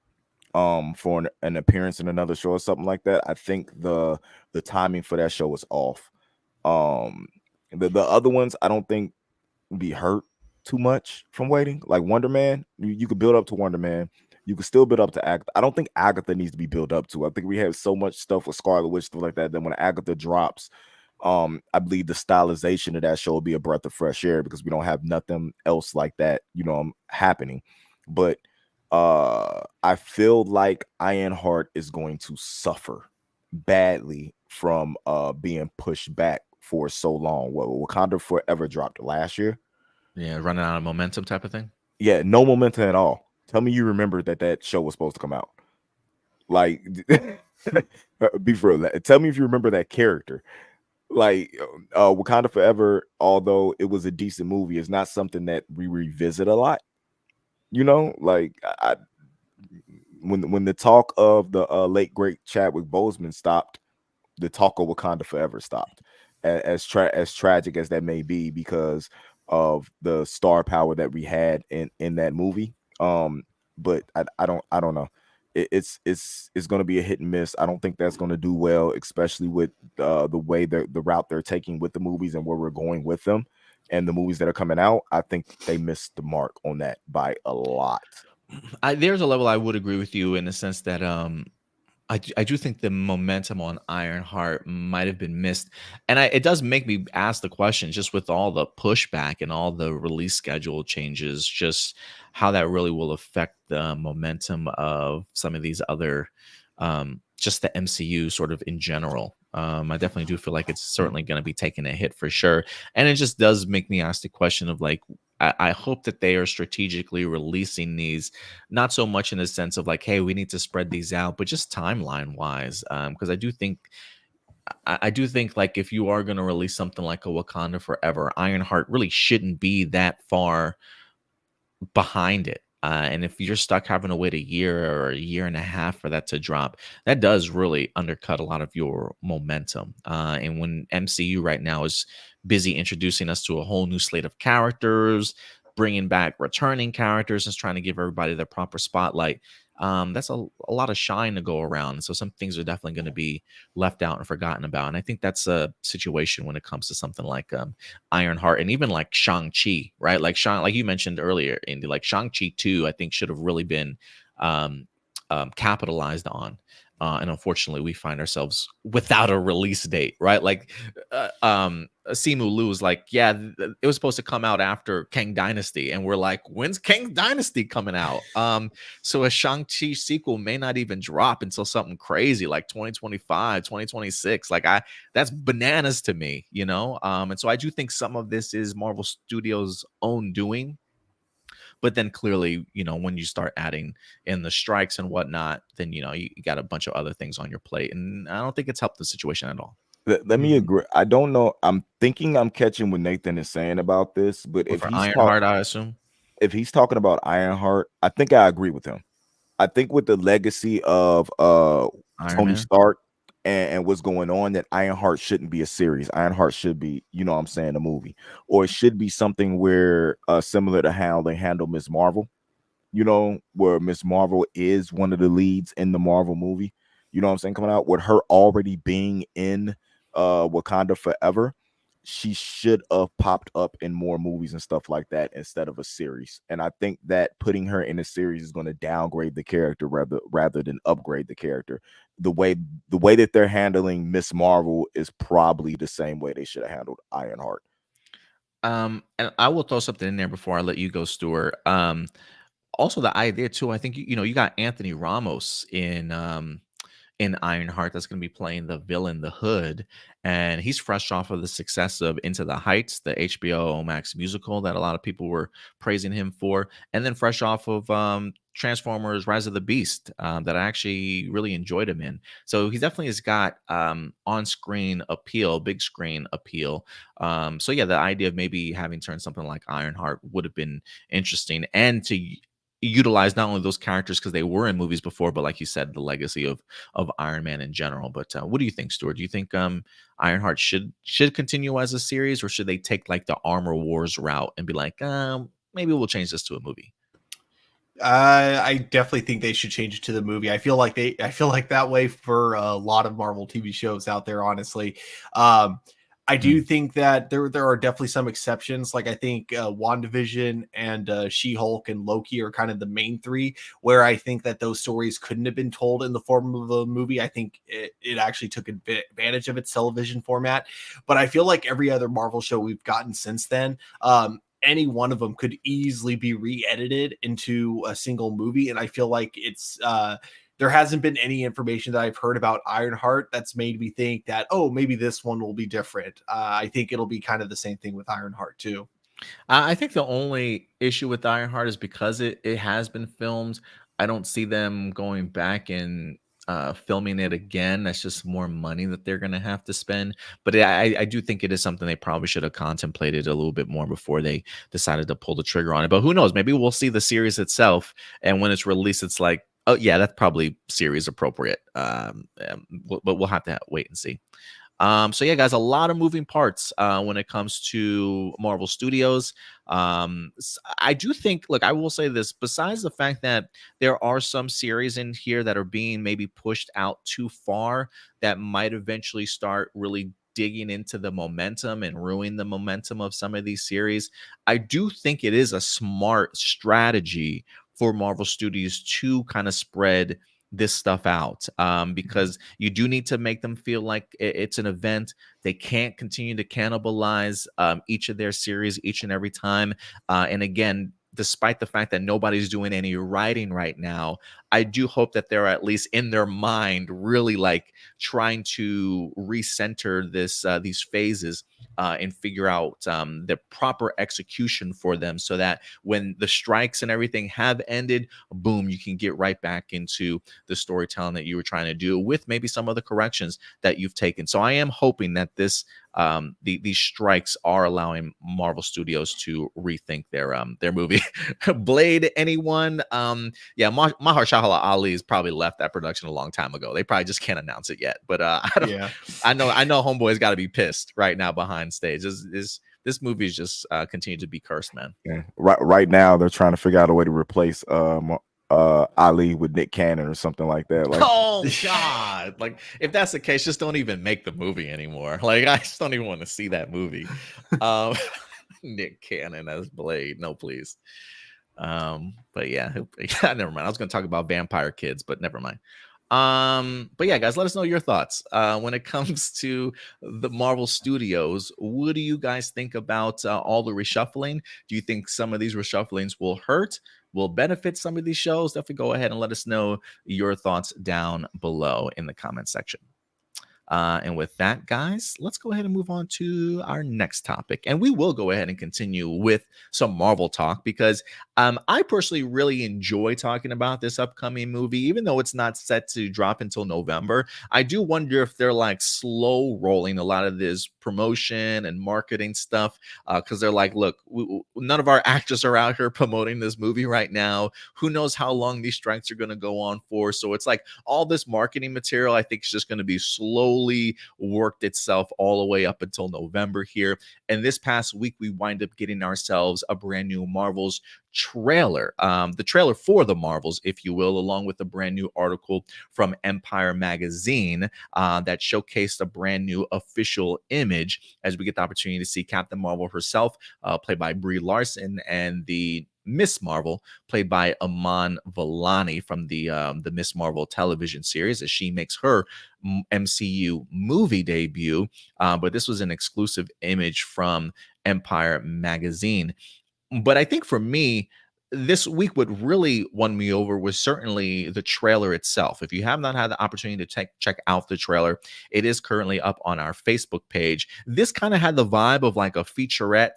Speaker 3: for an appearance in another show or something like that. I think the timing for that show was off. Um the other ones, I don't think be hurt too much from waiting. Like Wonder Man, you could build up to Wonder Man. You could still build up to Agatha. I don't think Agatha needs to be built up to. I think we have so much stuff with Scarlet Witch, stuff like that. Then when Agatha drops, I believe the stylization of that show will be a breath of fresh air because we don't have nothing else like that, happening. But I feel like Ironheart is going to suffer badly from being pushed back for so long. What Wakanda Forever dropped last year.
Speaker 1: Yeah, running out of momentum type of thing.
Speaker 3: Yeah, no momentum at all. Tell me you remember that show was supposed to come out. Like, be for real. Tell me if you remember that character. Like, Wakanda Forever, although it was a decent movie, is not something that we revisit a lot. Like when the talk of the late great Chadwick Boseman stopped, the talk of Wakanda Forever stopped. As tragic as that may be, because of the star power that we had in that movie. But I don't know. It's going to be a hit and miss. I don't think that's going to do well, especially with the way the route they're taking with the movies and where we're going with them and the movies that are coming out. I think they missed the mark on that by a lot.
Speaker 1: There's a level I would agree with you in the sense that I do think the momentum on Ironheart might have been missed, and it does make me ask the question, just with all the pushback and all the release schedule changes, just how that really will affect the momentum of some of these other, just the MCU sort of in general. I definitely do feel like it's certainly going to be taking a hit for sure, and it just does make me ask the question of like, I hope that they are strategically releasing these, not so much in the sense of like, hey, we need to spread these out, but just timeline wise, because I do think like if you are going to release something like a Wakanda Forever, Ironheart really shouldn't be that far behind it. And if you're stuck having to wait a year or a year and a half for that to drop, that does really undercut a lot of your momentum. And when MCU right now is busy introducing us to a whole new slate of characters, bringing back returning characters, and trying to give everybody the proper spotlight, that's a lot of shine to go around. So some things are definitely going to be left out and forgotten about. And I think that's a situation when it comes to something like Ironheart and even like Shang-Chi, right? Like you mentioned earlier, Indy, like Shang-Chi 2, I think should have really been um, capitalized on. And unfortunately, we find ourselves without a release date, right? Like, Simu Liu was like, yeah, it was supposed to come out after Kang Dynasty. And we're like, when's Kang Dynasty coming out? So a Shang-Chi sequel may not even drop until something crazy like 2025, 2026. Like, that's bananas to me, And so I do think some of this is Marvel Studios' own doing. But then clearly, when you start adding in the strikes and whatnot, then, you got a bunch of other things on your plate. And I don't think it's helped the situation at all.
Speaker 3: Let me agree. I don't know. I'm thinking I'm catching what Nathan is saying about this, but
Speaker 1: Or for Ironheart, I assume.
Speaker 3: if he's talking about Ironheart, I think I agree with him. I think with the legacy of
Speaker 1: Iron
Speaker 3: Tony
Speaker 1: Man.
Speaker 3: Stark and what's going on, that Ironheart shouldn't be a series. Ironheart should be, what I'm saying, a movie. Or it should be something where similar to how they handle Miss Marvel, where Miss Marvel is one of the leads in the Marvel movie. You know what I'm saying? Coming out with her already being in Wakanda Forever, she should have popped up in more movies and stuff like that instead of a series. And I think that putting her in a series is going to downgrade the character rather than upgrade the character. The way that they're handling Miss Marvel is probably the same way they should have handled Ironheart.
Speaker 1: And I will throw something in there before I let you go, Stuart. Also the idea too, I think you got Anthony Ramos in Ironheart that's going to be playing the villain, the Hood, and he's fresh off of the success of Into the Heights, the HBO Max musical that a lot of people were praising him for, and then fresh off of Transformers: Rise of the Beast, that I actually really enjoyed him in. So he definitely has got on-screen appeal, big screen appeal. So yeah, the idea of maybe having turned something like Ironheart would have been interesting, and to utilize not only those characters because they were in movies before, but like you said, the legacy of Iron Man in general. But what do you think, Stuart? Do you think Ironheart should continue as a series, or should they take like the Armor Wars route and be like, maybe we'll change this to a movie?
Speaker 2: I definitely think they should change it to the movie. I feel like that way for a lot of Marvel TV shows out there, honestly. I do think that there are definitely some exceptions. Like I think WandaVision and She-Hulk and Loki are kind of the main three where I think that those stories couldn't have been told in the form of a movie. I think it actually took advantage of its television format. But I feel like every other Marvel show we've gotten since then, any one of them could easily be re-edited into a single movie. And I feel like it's there hasn't been any information that I've heard about Ironheart that's made me think that, oh, maybe this one will be different. I think it'll be kind of the same thing with Ironheart too.
Speaker 1: I think the only issue with Ironheart is because it has been filmed. I don't see them going back and filming it again. That's just more money that they're going to have to spend. But I do think it is something they probably should have contemplated a little bit more before they decided to pull the trigger on it. But who knows? Maybe we'll see the series itself, and when it's released, it's like, oh yeah, that's probably series appropriate. But we'll have to wait and see. So yeah, guys, a lot of moving parts when it comes to Marvel Studios. I do think, look, I will say this, besides the fact that there are some series in here that are being maybe pushed out too far that might eventually start really digging into the momentum and ruin the momentum of some of these series, I do think it is a smart strategy for Marvel Studios to kind of spread this stuff out, because you do need to make them feel like it's an event. They can't continue to cannibalize each of their series each and every time. And again, despite the fact that nobody's doing any writing right now, I do hope that they're at least in their mind really like trying to recenter these phases and figure out the proper execution for them, so that when the strikes and everything have ended, boom, you can get right back into the storytelling that you were trying to do with maybe some of the corrections that you've taken. So I am hoping that these strikes are allowing Marvel Studios to rethink their movie. Blade, anyone? Yeah, Mahershala Ali has probably left that production a long time ago. They probably just can't announce it yet. But I don't.
Speaker 2: Yeah.
Speaker 1: I know Homeboy's got to be pissed right now behind stage. This movie is just continued to be cursed, man.
Speaker 3: Yeah. Right now they're trying to figure out a way to replace Ali with Nick Cannon or something like that. Like,
Speaker 1: oh God! Like if that's the case, just don't even make the movie anymore. Like I just don't even want to see that movie. Nick Cannon as Blade, no please. But yeah, never mind. I was going to talk about Vampire Kids, but never mind. But yeah, guys, let us know your thoughts when it comes to the Marvel Studios. What do you guys think about all the reshuffling? Do you think some of these reshufflings will hurt, will benefit some of these shows? Definitely go ahead and let us know your thoughts down below in the comment section. And with that, guys, let's go ahead and move on to our next topic. And we will go ahead and continue with some Marvel talk, because I personally really enjoy talking about this upcoming movie, even though it's not set to drop until November. I do wonder if they're like slow rolling a lot of this promotion and marketing stuff, because they're like, look, none of our actors are out here promoting this movie right now. Who knows how long these strikes are going to go on for? So it's like all this marketing material, I think, is just going to be slowly worked itself all the way up until November here. And this past week, we wind up getting ourselves a brand new Marvel's trailer, the trailer for the Marvels, if you will, along with a brand new article from Empire magazine that showcased a brand new official image, as we get the opportunity to see Captain Marvel herself, played by Brie Larson, and the Miss Marvel, played by Iman Vellani from the Miss Marvel television series, as she makes her MCU movie debut. But this was an exclusive image from Empire magazine. But I think for me, this week, what really won me over was certainly the trailer itself. If you have not had the opportunity to check out the trailer, it is currently up on our Facebook page. This kind of had the vibe of like a featurette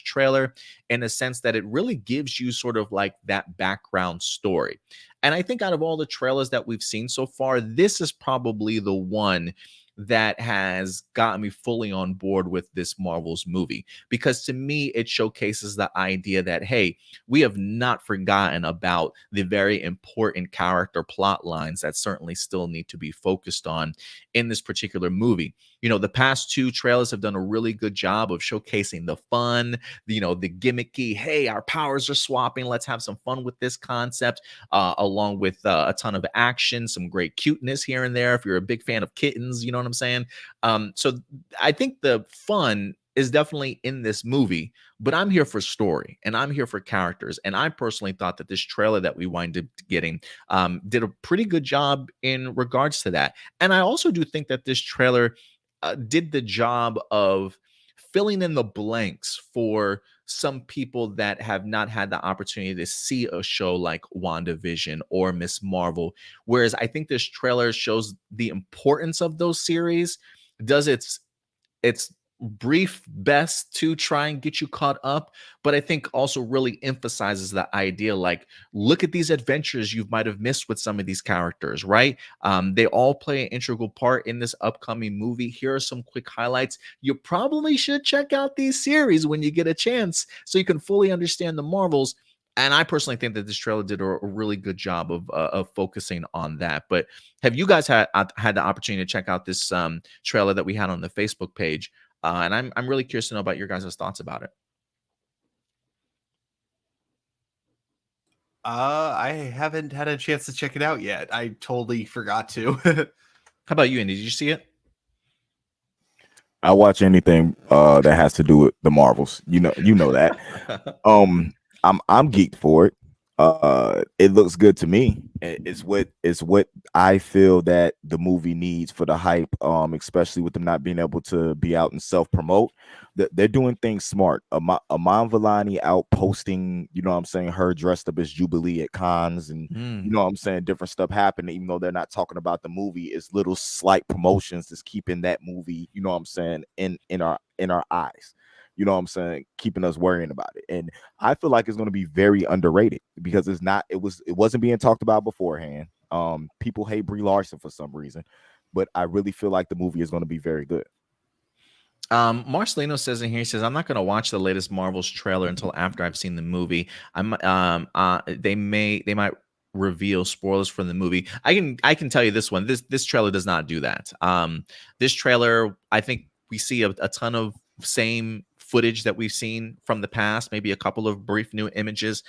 Speaker 1: / trailer, in a sense that it really gives you sort of like that background story. And I think out of all the trailers that we've seen so far, this is probably the one that has gotten me fully on board with this Marvel's movie, because to me, it showcases the idea that, hey, we have not forgotten about the very important character plot lines that certainly still need to be focused on in this particular movie. You know, the past two trailers have done a really good job of showcasing the fun, the gimmicky, hey, our powers are swapping, let's have some fun with this concept, along with a ton of action, some great cuteness here and there. If you're a big fan of kittens, you know what what I'm saying? So I think the fun is definitely in this movie, but I'm here for story and I'm here for characters. And I personally thought that this trailer that we wind up getting did a pretty good job in regards to that. And I also do think that this trailer did the job of filling in the blanks for some people that have not had the opportunity to see a show like WandaVision or Miss Marvel. Whereas I think this trailer shows the importance of those series, does its brief best to try and get you caught up, but I think also really emphasizes the idea like, look at these adventures you might have missed with some of these characters, right? They all play an integral part in this upcoming movie. Here are some quick highlights. You probably should check out these series when you get a chance so you can fully understand the Marvels. And I personally think that this trailer did a really good job of focusing on that. But have you guys had the opportunity to check out this trailer that we had on the Facebook page? And I'm really curious to know about your guys' thoughts about it.
Speaker 2: I haven't had a chance to check it out yet. I totally forgot to.
Speaker 1: How about you, Andy? Did you see it?
Speaker 3: I watch anything that has to do with the Marvels. You know that. I'm geeked for it. It looks good to me. It's what I feel that the movie needs for the hype. Especially with them not being able to be out and self promote. They're doing things smart. Aman Vellani out posting, you know what I'm saying, her dressed up as Jubilee at cons, and you know what I'm saying, different stuff happening, even though they're not talking about the movie. It's little slight promotions that's keeping that movie, you know what I'm saying, in our eyes. You know what I'm saying, keeping us worrying about it. And I feel like it's going to be very underrated because it wasn't being talked about beforehand. People hate Brie Larson for some reason, but I really feel like the movie is going to be very good.
Speaker 1: Marcelino says in here, he says, I'm not going to watch the latest Marvel's trailer until after I've seen the movie. They might reveal spoilers from the movie. I can tell you this one. This trailer does not do that. This trailer, I think we see a ton of same footage that we've seen from the past, maybe a couple of brief new images.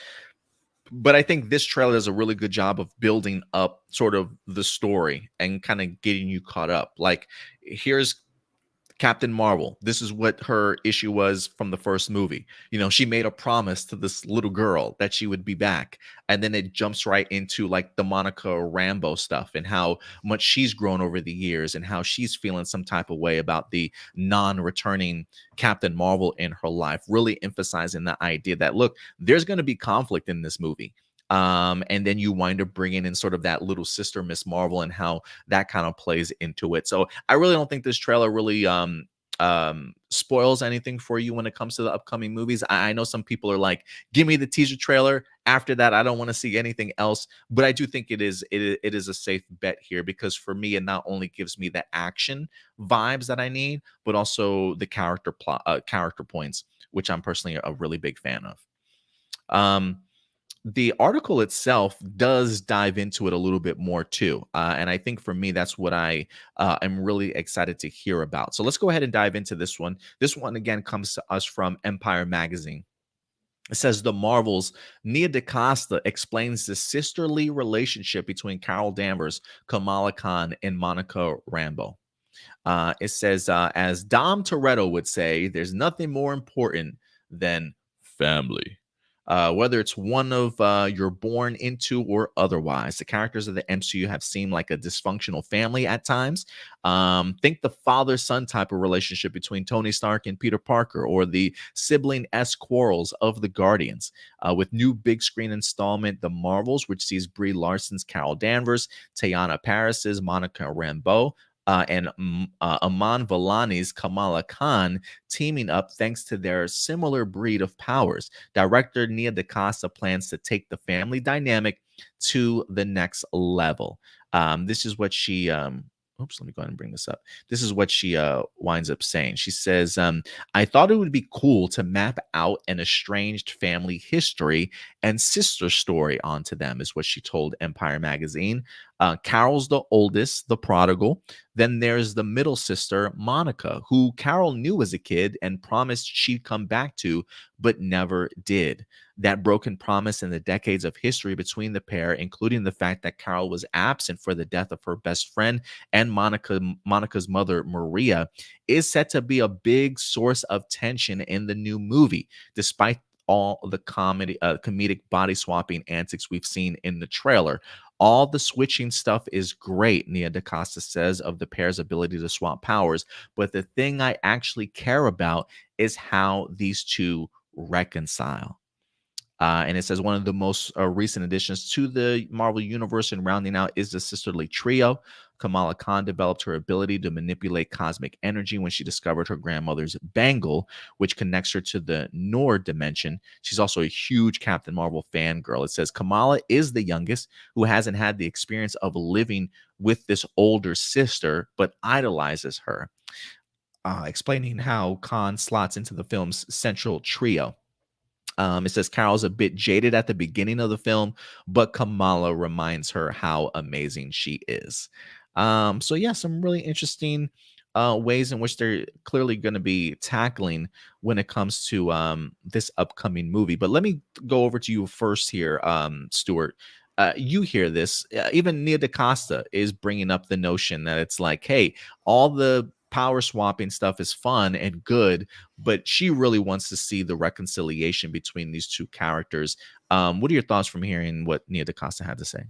Speaker 1: But I think this trailer does a really good job of building up sort of the story and kind of getting you caught up. Like, here's Captain Marvel. This is what her issue was from the first movie. You know, she made a promise to this little girl that she would be back. And then it jumps right into like the Monica Rambeau stuff and how much she's grown over the years and how she's feeling some type of way about the non-returning Captain Marvel in her life, really emphasizing the idea that, look, there's going to be conflict in this movie. And then you wind up bringing in sort of that little sister Miss Marvel and how that kind of plays into it. So I really don't think this trailer really spoils anything for you when it comes to the upcoming movies. I know some people are like, give me the teaser trailer. After that, I don't want to see anything else. But I do think it is a safe bet here because for me, it not only gives me the action vibes that I need, but also the character points, which I'm personally a really big fan of. The article itself does dive into it a little bit more too. And I think for me, that's what I am really excited to hear about. So let's go ahead and dive into this one. This one, again, comes to us from Empire Magazine. It says the Marvels, Nia DaCosta explains the sisterly relationship between Carol Danvers, Kamala Khan, and Monica Rambeau. It says, as Dom Toretto would say, there's nothing more important than family. Whether it's one of you're born into or otherwise, the characters of the MCU have seemed like a dysfunctional family at times. Think the father-son type of relationship between Tony Stark and Peter Parker, or the sibling-esque quarrels of the Guardians. With new big screen installment, The Marvels, which sees Brie Larson's Carol Danvers, Teyana Parris's Monica Rambeau, and Aman Vellani's Kamala Khan teaming up thanks to their similar breed of powers. Director Nia DaCosta plans to take the family dynamic to the next level. This is what she oops, let me go ahead and bring this up. This is what she winds up saying. She says, I thought it would be cool to map out an estranged family history and sister story onto them, is what she told Empire Magazine. Carol's the oldest, the prodigal. Then there's the middle sister, Monica, who Carol knew as a kid and promised she'd come back to, but never did. That broken promise and the decades of history between the pair, including the fact that Carol was absent for the death of her best friend and Monica's mother, Maria, is set to be a big source of tension in the new movie, despite all the comedic body swapping antics we've seen in the trailer. All the switching stuff is great, Nia DaCosta says, of the pair's ability to swap powers. But the thing I actually care about is how these two reconcile. And it says one of the most recent additions to the Marvel Universe and rounding out is the sisterly trio. Kamala Khan developed her ability to manipulate cosmic energy when she discovered her grandmother's bangle, which connects her to the Nord dimension. She's also a huge Captain Marvel fangirl. It says Kamala is the youngest who hasn't had the experience of living with this older sister, but idolizes her, explaining how Khan slots into the film's central trio. It says Carol's a bit jaded at the beginning of the film, but Kamala reminds her how amazing she is. So yeah, some really interesting ways in which they're clearly going to be tackling when it comes to this upcoming movie. But let me go over to you first here, Stuart. You hear this? Even Nia DaCosta is bringing up the notion that it's like, hey, all the power swapping stuff is fun and good, but she really wants to see the reconciliation between these two characters. What are your thoughts from hearing what Nia DaCosta had to say?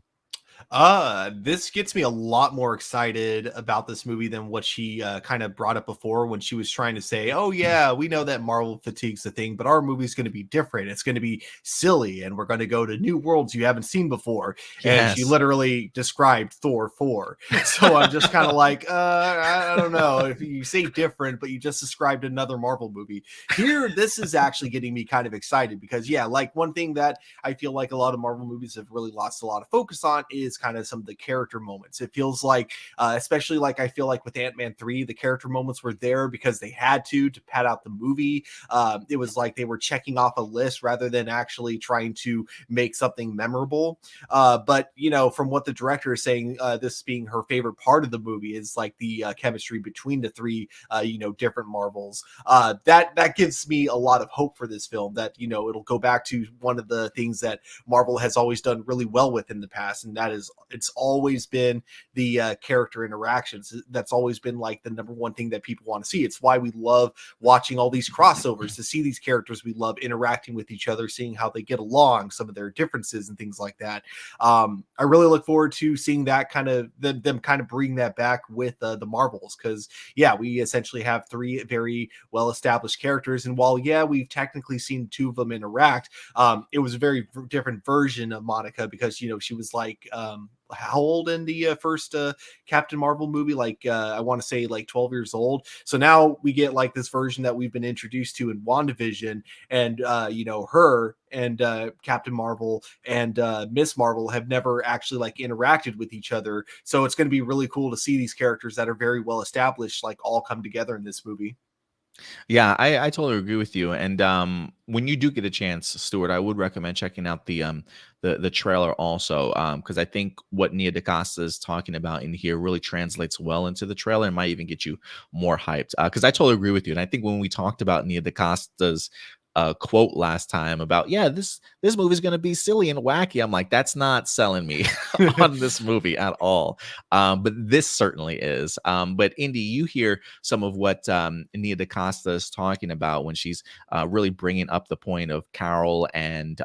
Speaker 2: This gets me a lot more excited about this movie than what she kind of brought up before when she was trying to say, oh yeah, we know that Marvel fatigue's the thing, but our movie's going to be different. It's going to be silly and we're going to go to new worlds you haven't seen before. And she
Speaker 1: Yes.
Speaker 2: literally described Thor 4. So I'm just kind of like, I don't know if you say different, but you just described another Marvel movie. Here, this is actually getting me kind of excited because yeah, like one thing that I feel like a lot of Marvel movies have really lost a lot of focus on is kind of some of the character moments. It feels like, especially like I feel like with Ant-Man 3, the character moments were there because they had to pad out the movie. It was like they were checking off a list rather than actually trying to make something memorable. But, you know, from what the director is saying, this being her favorite part of the movie is like the chemistry between the three, you know, different Marvels. That gives me a lot of hope for this film that, you know, it'll go back to one of the things that Marvel has always done really well with in the past, and that is it's always been the character interactions. That's always been like the number one thing that people want to see. It's why we love watching all these crossovers, to see these characters we love interacting with each other, seeing how they get along, some of their differences and things like that. I really look forward to seeing that kind of them kind of bring that back with the Marvels, because yeah, we essentially have three very well established characters, and while yeah, we've technically seen two of them interact, it was a very different version of Monica because, you know, she was like how old in the first Captain Marvel movie? Like I want to say like 12 years old. So now we get like this version that we've been introduced to in WandaVision, and you know, her and Captain Marvel and Miss Marvel have never actually like interacted with each other. So it's going to be really cool to see these characters that are very well established like all come together in this movie.
Speaker 1: Yeah, I totally agree with you. And when you do get a chance, Stuart, I would recommend checking out the trailer also, because I think what Nia DaCosta is talking about in here really translates well into the trailer and might even get you more hyped. Because I totally agree with you. And I think when we talked about Nia DaCosta's quote last time about, yeah, this movie is going to be silly and wacky, I'm like, that's not selling me on this movie at all. But this certainly is. But Indy, you hear some of what Nia DaCosta is talking about when she's really bringing up the point of Carol and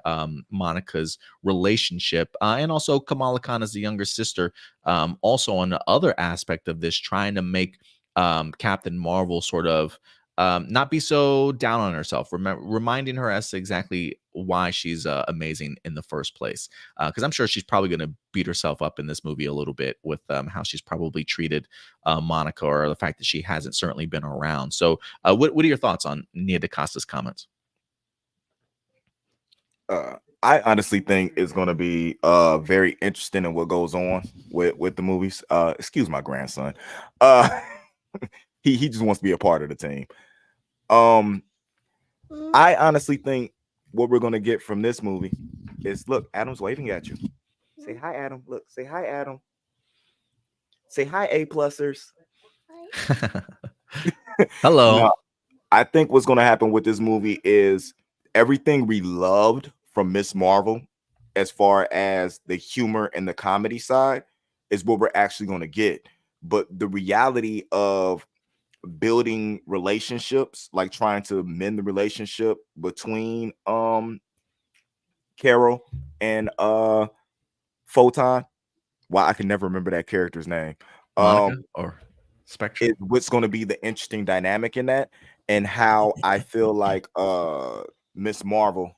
Speaker 1: Monica's relationship, and also Kamala Khan as the younger sister. Also, on the other aspect of this, trying to make Captain Marvel sort of not be so down on herself, reminding her as to exactly why she's amazing in the first place. Because I'm sure she's probably going to beat herself up in this movie a little bit with how she's probably treated Monica, or the fact that she hasn't certainly been around. So, what are your thoughts on Nia DaCosta's comments?
Speaker 3: I honestly think it's going to be very interesting in what goes on with the movies. Excuse my grandson. Uh, he just wants to be a part of the team. I honestly think what we're going to get from this movie is, look, Adam's waving at you. Say hi, Adam. Look, say hi, Adam. Say hi, A-plusers.
Speaker 1: Hello.
Speaker 3: No, I think what's going to happen with this movie is everything we loved from Miss Marvel, as far as the humor and the comedy side, is what we're actually going to get. But the reality of building relationships, like trying to mend the relationship between Carol and Photon. Why I can never remember that character's name.
Speaker 1: Monica or Spectre?
Speaker 3: Is what's going to be the interesting dynamic in that, and how I feel like Miss Marvel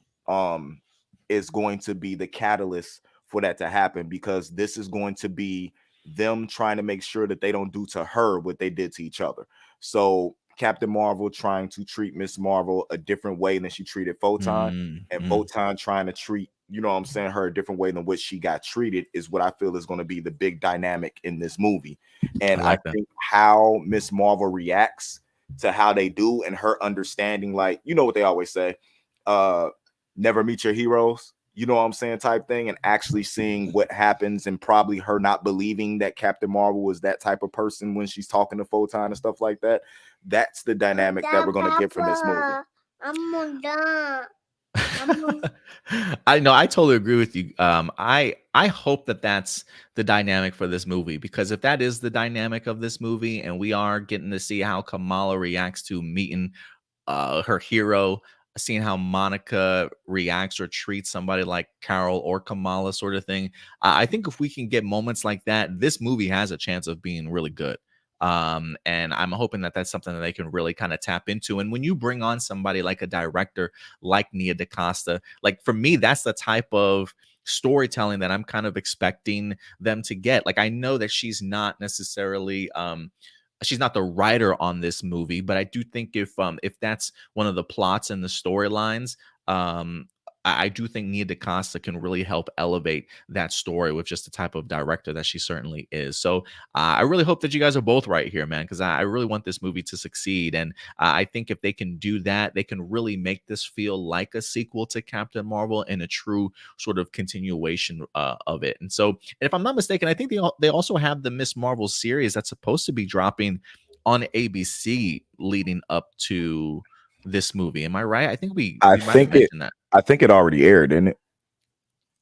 Speaker 3: is going to be the catalyst for that to happen, because this is going to be them trying to make sure that they don't do to her what they did to each other. So Captain Marvel trying to treat Miss Marvel a different way than she treated Photon, and Photon trying to treat, you know what I'm saying, her a different way than what she got treated, is what I feel is going to be the big dynamic in this movie. And I
Speaker 1: like that.
Speaker 3: think how Miss Marvel reacts to how they do, and her understanding, like, you know what they always say, never meet your heroes, you know what I'm saying, type thing, and actually seeing what happens, and probably her not believing that Captain Marvel was that type of person when she's talking to Photon and stuff like that. That's the dynamic that we're going to get from this movie.
Speaker 1: I know, I totally agree with you. I hope that that's the dynamic for this movie, because if that is the dynamic of this movie, and we are getting to see how Kamala reacts to meeting her hero, seeing how Monica reacts or treats somebody like Carol or Kamala, sort of thing. I think if we can get moments like that, this movie has a chance of being really good. And I'm hoping that that's something that they can really kind of tap into. And when you bring on somebody like a director like Nia DaCosta, like for me, that's the type of storytelling that I'm kind of expecting them to get. Like I know that she's not necessarily she's not the writer on this movie, but I do think if that's one of the plots and the storylines, I do think Nia DaCosta can really help elevate that story with just the type of director that she certainly is. So I really hope that you guys are both right here, man, because I really want this movie to succeed. And I think if they can do that, they can really make this feel like a sequel to Captain Marvel and a true sort of continuation of it. And so, and if I'm not mistaken, I think they also have the Miss Marvel series that's supposed to be dropping on ABC leading up to this movie. Am I right? I think we might have mentioned that.
Speaker 3: I think it already aired, didn't it?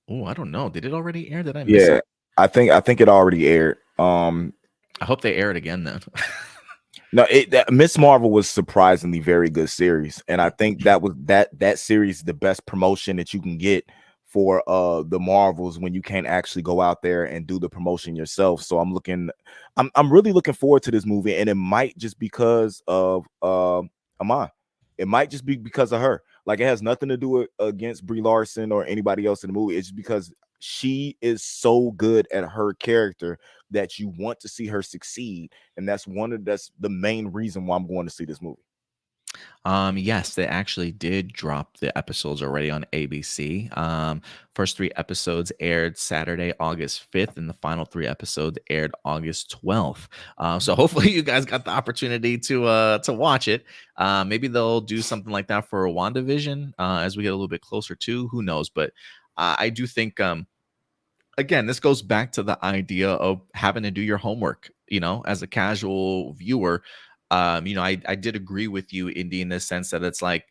Speaker 1: Oh, I don't know. Did it already air? Did I miss
Speaker 3: Yeah,
Speaker 1: it?
Speaker 3: I think it already aired.
Speaker 1: I hope they air it again then.
Speaker 3: No, Miss Marvel was surprisingly very good series, and I think that was that series the best promotion that you can get for the Marvels, when you can't actually go out there and do the promotion yourself. So I'm really looking forward to this movie, and it might just because of Amon. It might just be because of her. Like, it has nothing to do with against Brie Larson or anybody else in the movie. It's just because she is so good at her character that you want to see her succeed, and that's the main reason why I'm going to see this movie.
Speaker 1: Yes, they actually did drop the episodes already on ABC. First 3 episodes aired Saturday, August 5th, and the final 3 episodes aired August 12th. So hopefully you guys got the opportunity to watch it. Maybe they'll do something like that for WandaVision as we get a little bit closer to. Who knows? But I do think again, this goes back to the idea of having to do your homework, as a casual viewer. I did agree with you, Indy, in the sense that it's like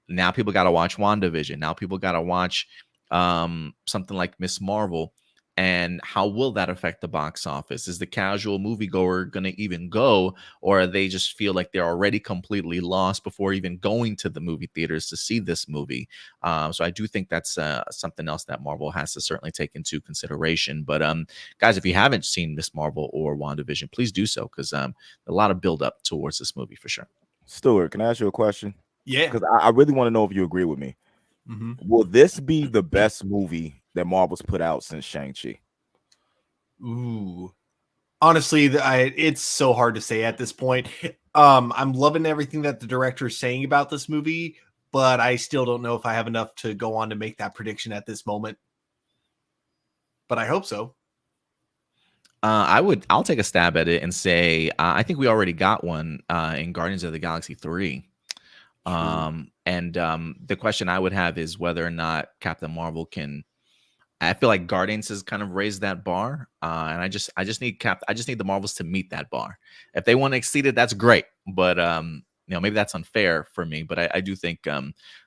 Speaker 1: now people got to watch WandaVision. Now people got to watch something like Miss Marvel. And how will that affect the box office? Is the casual moviegoer going to even go, or they just feel like they're already completely lost before even going to the movie theaters to see this movie? So I do think that's something else that Marvel has to certainly take into consideration. But guys, if you haven't seen Miss Marvel or WandaVision, please do so, because a lot of build up towards this movie for sure.
Speaker 3: Stuart, can I ask you a question?
Speaker 2: Yeah.
Speaker 3: Because I really want to know if you agree with me.
Speaker 2: Mm-hmm.
Speaker 3: Will this be the best movie that Marvel's put out since Shang-Chi?
Speaker 2: Ooh. Honestly, it's so hard to say at this point. I'm loving everything that the director is saying about this movie, but I still don't know if I have enough to go on to make that prediction at this moment. But I hope so.
Speaker 1: I'll take a stab at it and say I think we already got one in Guardians of the Galaxy 3. And the question I would have is whether or not Captain Marvel can I feel like Guardians has kind of raised that bar, and I just need the Marvels to meet that bar. If they want to exceed it, that's great. But maybe that's unfair for me. But I do think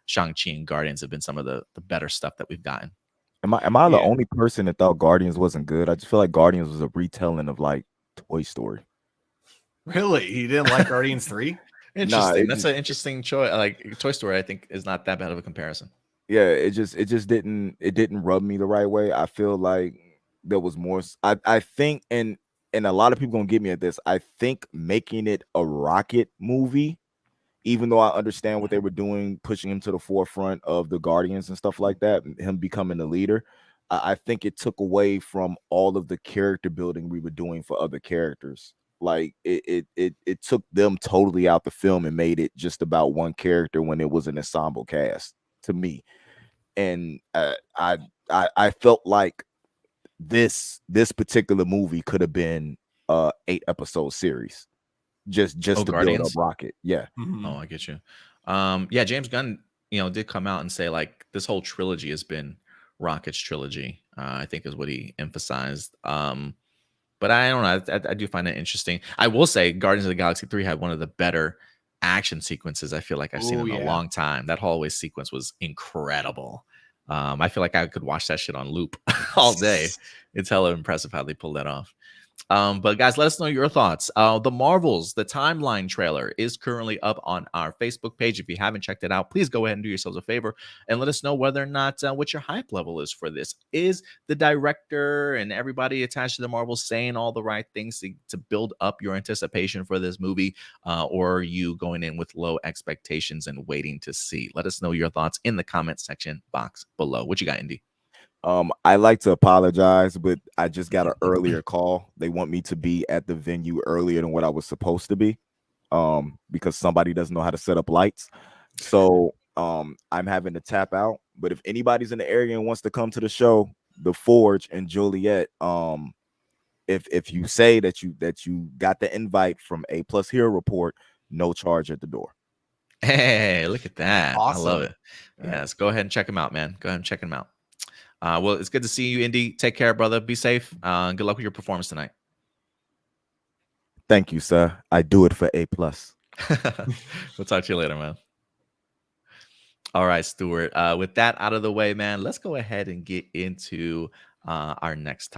Speaker 1: Shang-Chi and Guardians have been some of the better stuff that we've gotten.
Speaker 3: Am I the
Speaker 2: Yeah.
Speaker 3: only person that thought Guardians wasn't good? I just feel like Guardians was a retelling of like Toy Story.
Speaker 2: Really? You didn't like Guardians 3?
Speaker 1: Interesting.
Speaker 3: it
Speaker 1: That's
Speaker 3: just
Speaker 1: an interesting choice. Like Toy Story, I think is not that bad of a comparison.
Speaker 3: yeah, it just didn't rub me the right way. I feel like there was more. I think, and a lot of people gonna get me at this. I think making it a Rocket movie, even though I understand what they were doing, pushing him to the forefront of the Guardians and stuff like that, and him becoming the leader, I think it took away from all of the character building we were doing for other characters. Like it took them totally out the film and made it just about one character when it was an ensemble cast to me. And I felt like this particular movie could have been 8-episode series just
Speaker 1: Oh,
Speaker 3: to build up
Speaker 1: Guardians.
Speaker 3: Rocket. Yeah.
Speaker 1: Oh, I get you. Yeah, James Gunn, did come out and say like this whole trilogy has been Rocket's trilogy. I think is what he emphasized. But I don't know. I do find it interesting. I will say, Guardians of the Galaxy 3 had one of the better action sequences I feel like I've seen
Speaker 2: Oh,
Speaker 1: in a
Speaker 2: yeah.
Speaker 1: long time. That hallway sequence was incredible. I feel like I could watch that shit on loop all day. It's hella impressive how they pulled that off. But guys, let us know your thoughts. The Marvels, the timeline trailer is currently up on our Facebook page. If you haven't checked it out, please go ahead and do yourselves a favor and let us know whether or not what your hype level is for this. Is the director and everybody attached to the Marvels saying all the right things to build up your anticipation for this movie, or are you going in with low expectations and waiting to see? Let us know your thoughts in the comment section box below. What you got, Indy?
Speaker 3: I like to apologize, but I just got an earlier call. They want me to be at the venue earlier than what I was supposed to be, because somebody doesn't know how to set up lights. So I'm having to tap out. But if anybody's in the area and wants to come to the show, the Forge and Juliet, if you say that you got the invite from A Plus Hero Report, no charge at the door.
Speaker 1: Hey, look at that. I love
Speaker 2: Awesome.
Speaker 1: it. Yes, go ahead and check him out, man. Go ahead and check him out. Well, it's good to see you, Indy. Take care, brother. Be safe. Good luck with your performance tonight.
Speaker 3: Thank you, sir. I do it for A Plus.
Speaker 1: We'll talk to you later, man. All right, Stuart. With that out of the way, man, let's go ahead and get into our next topic.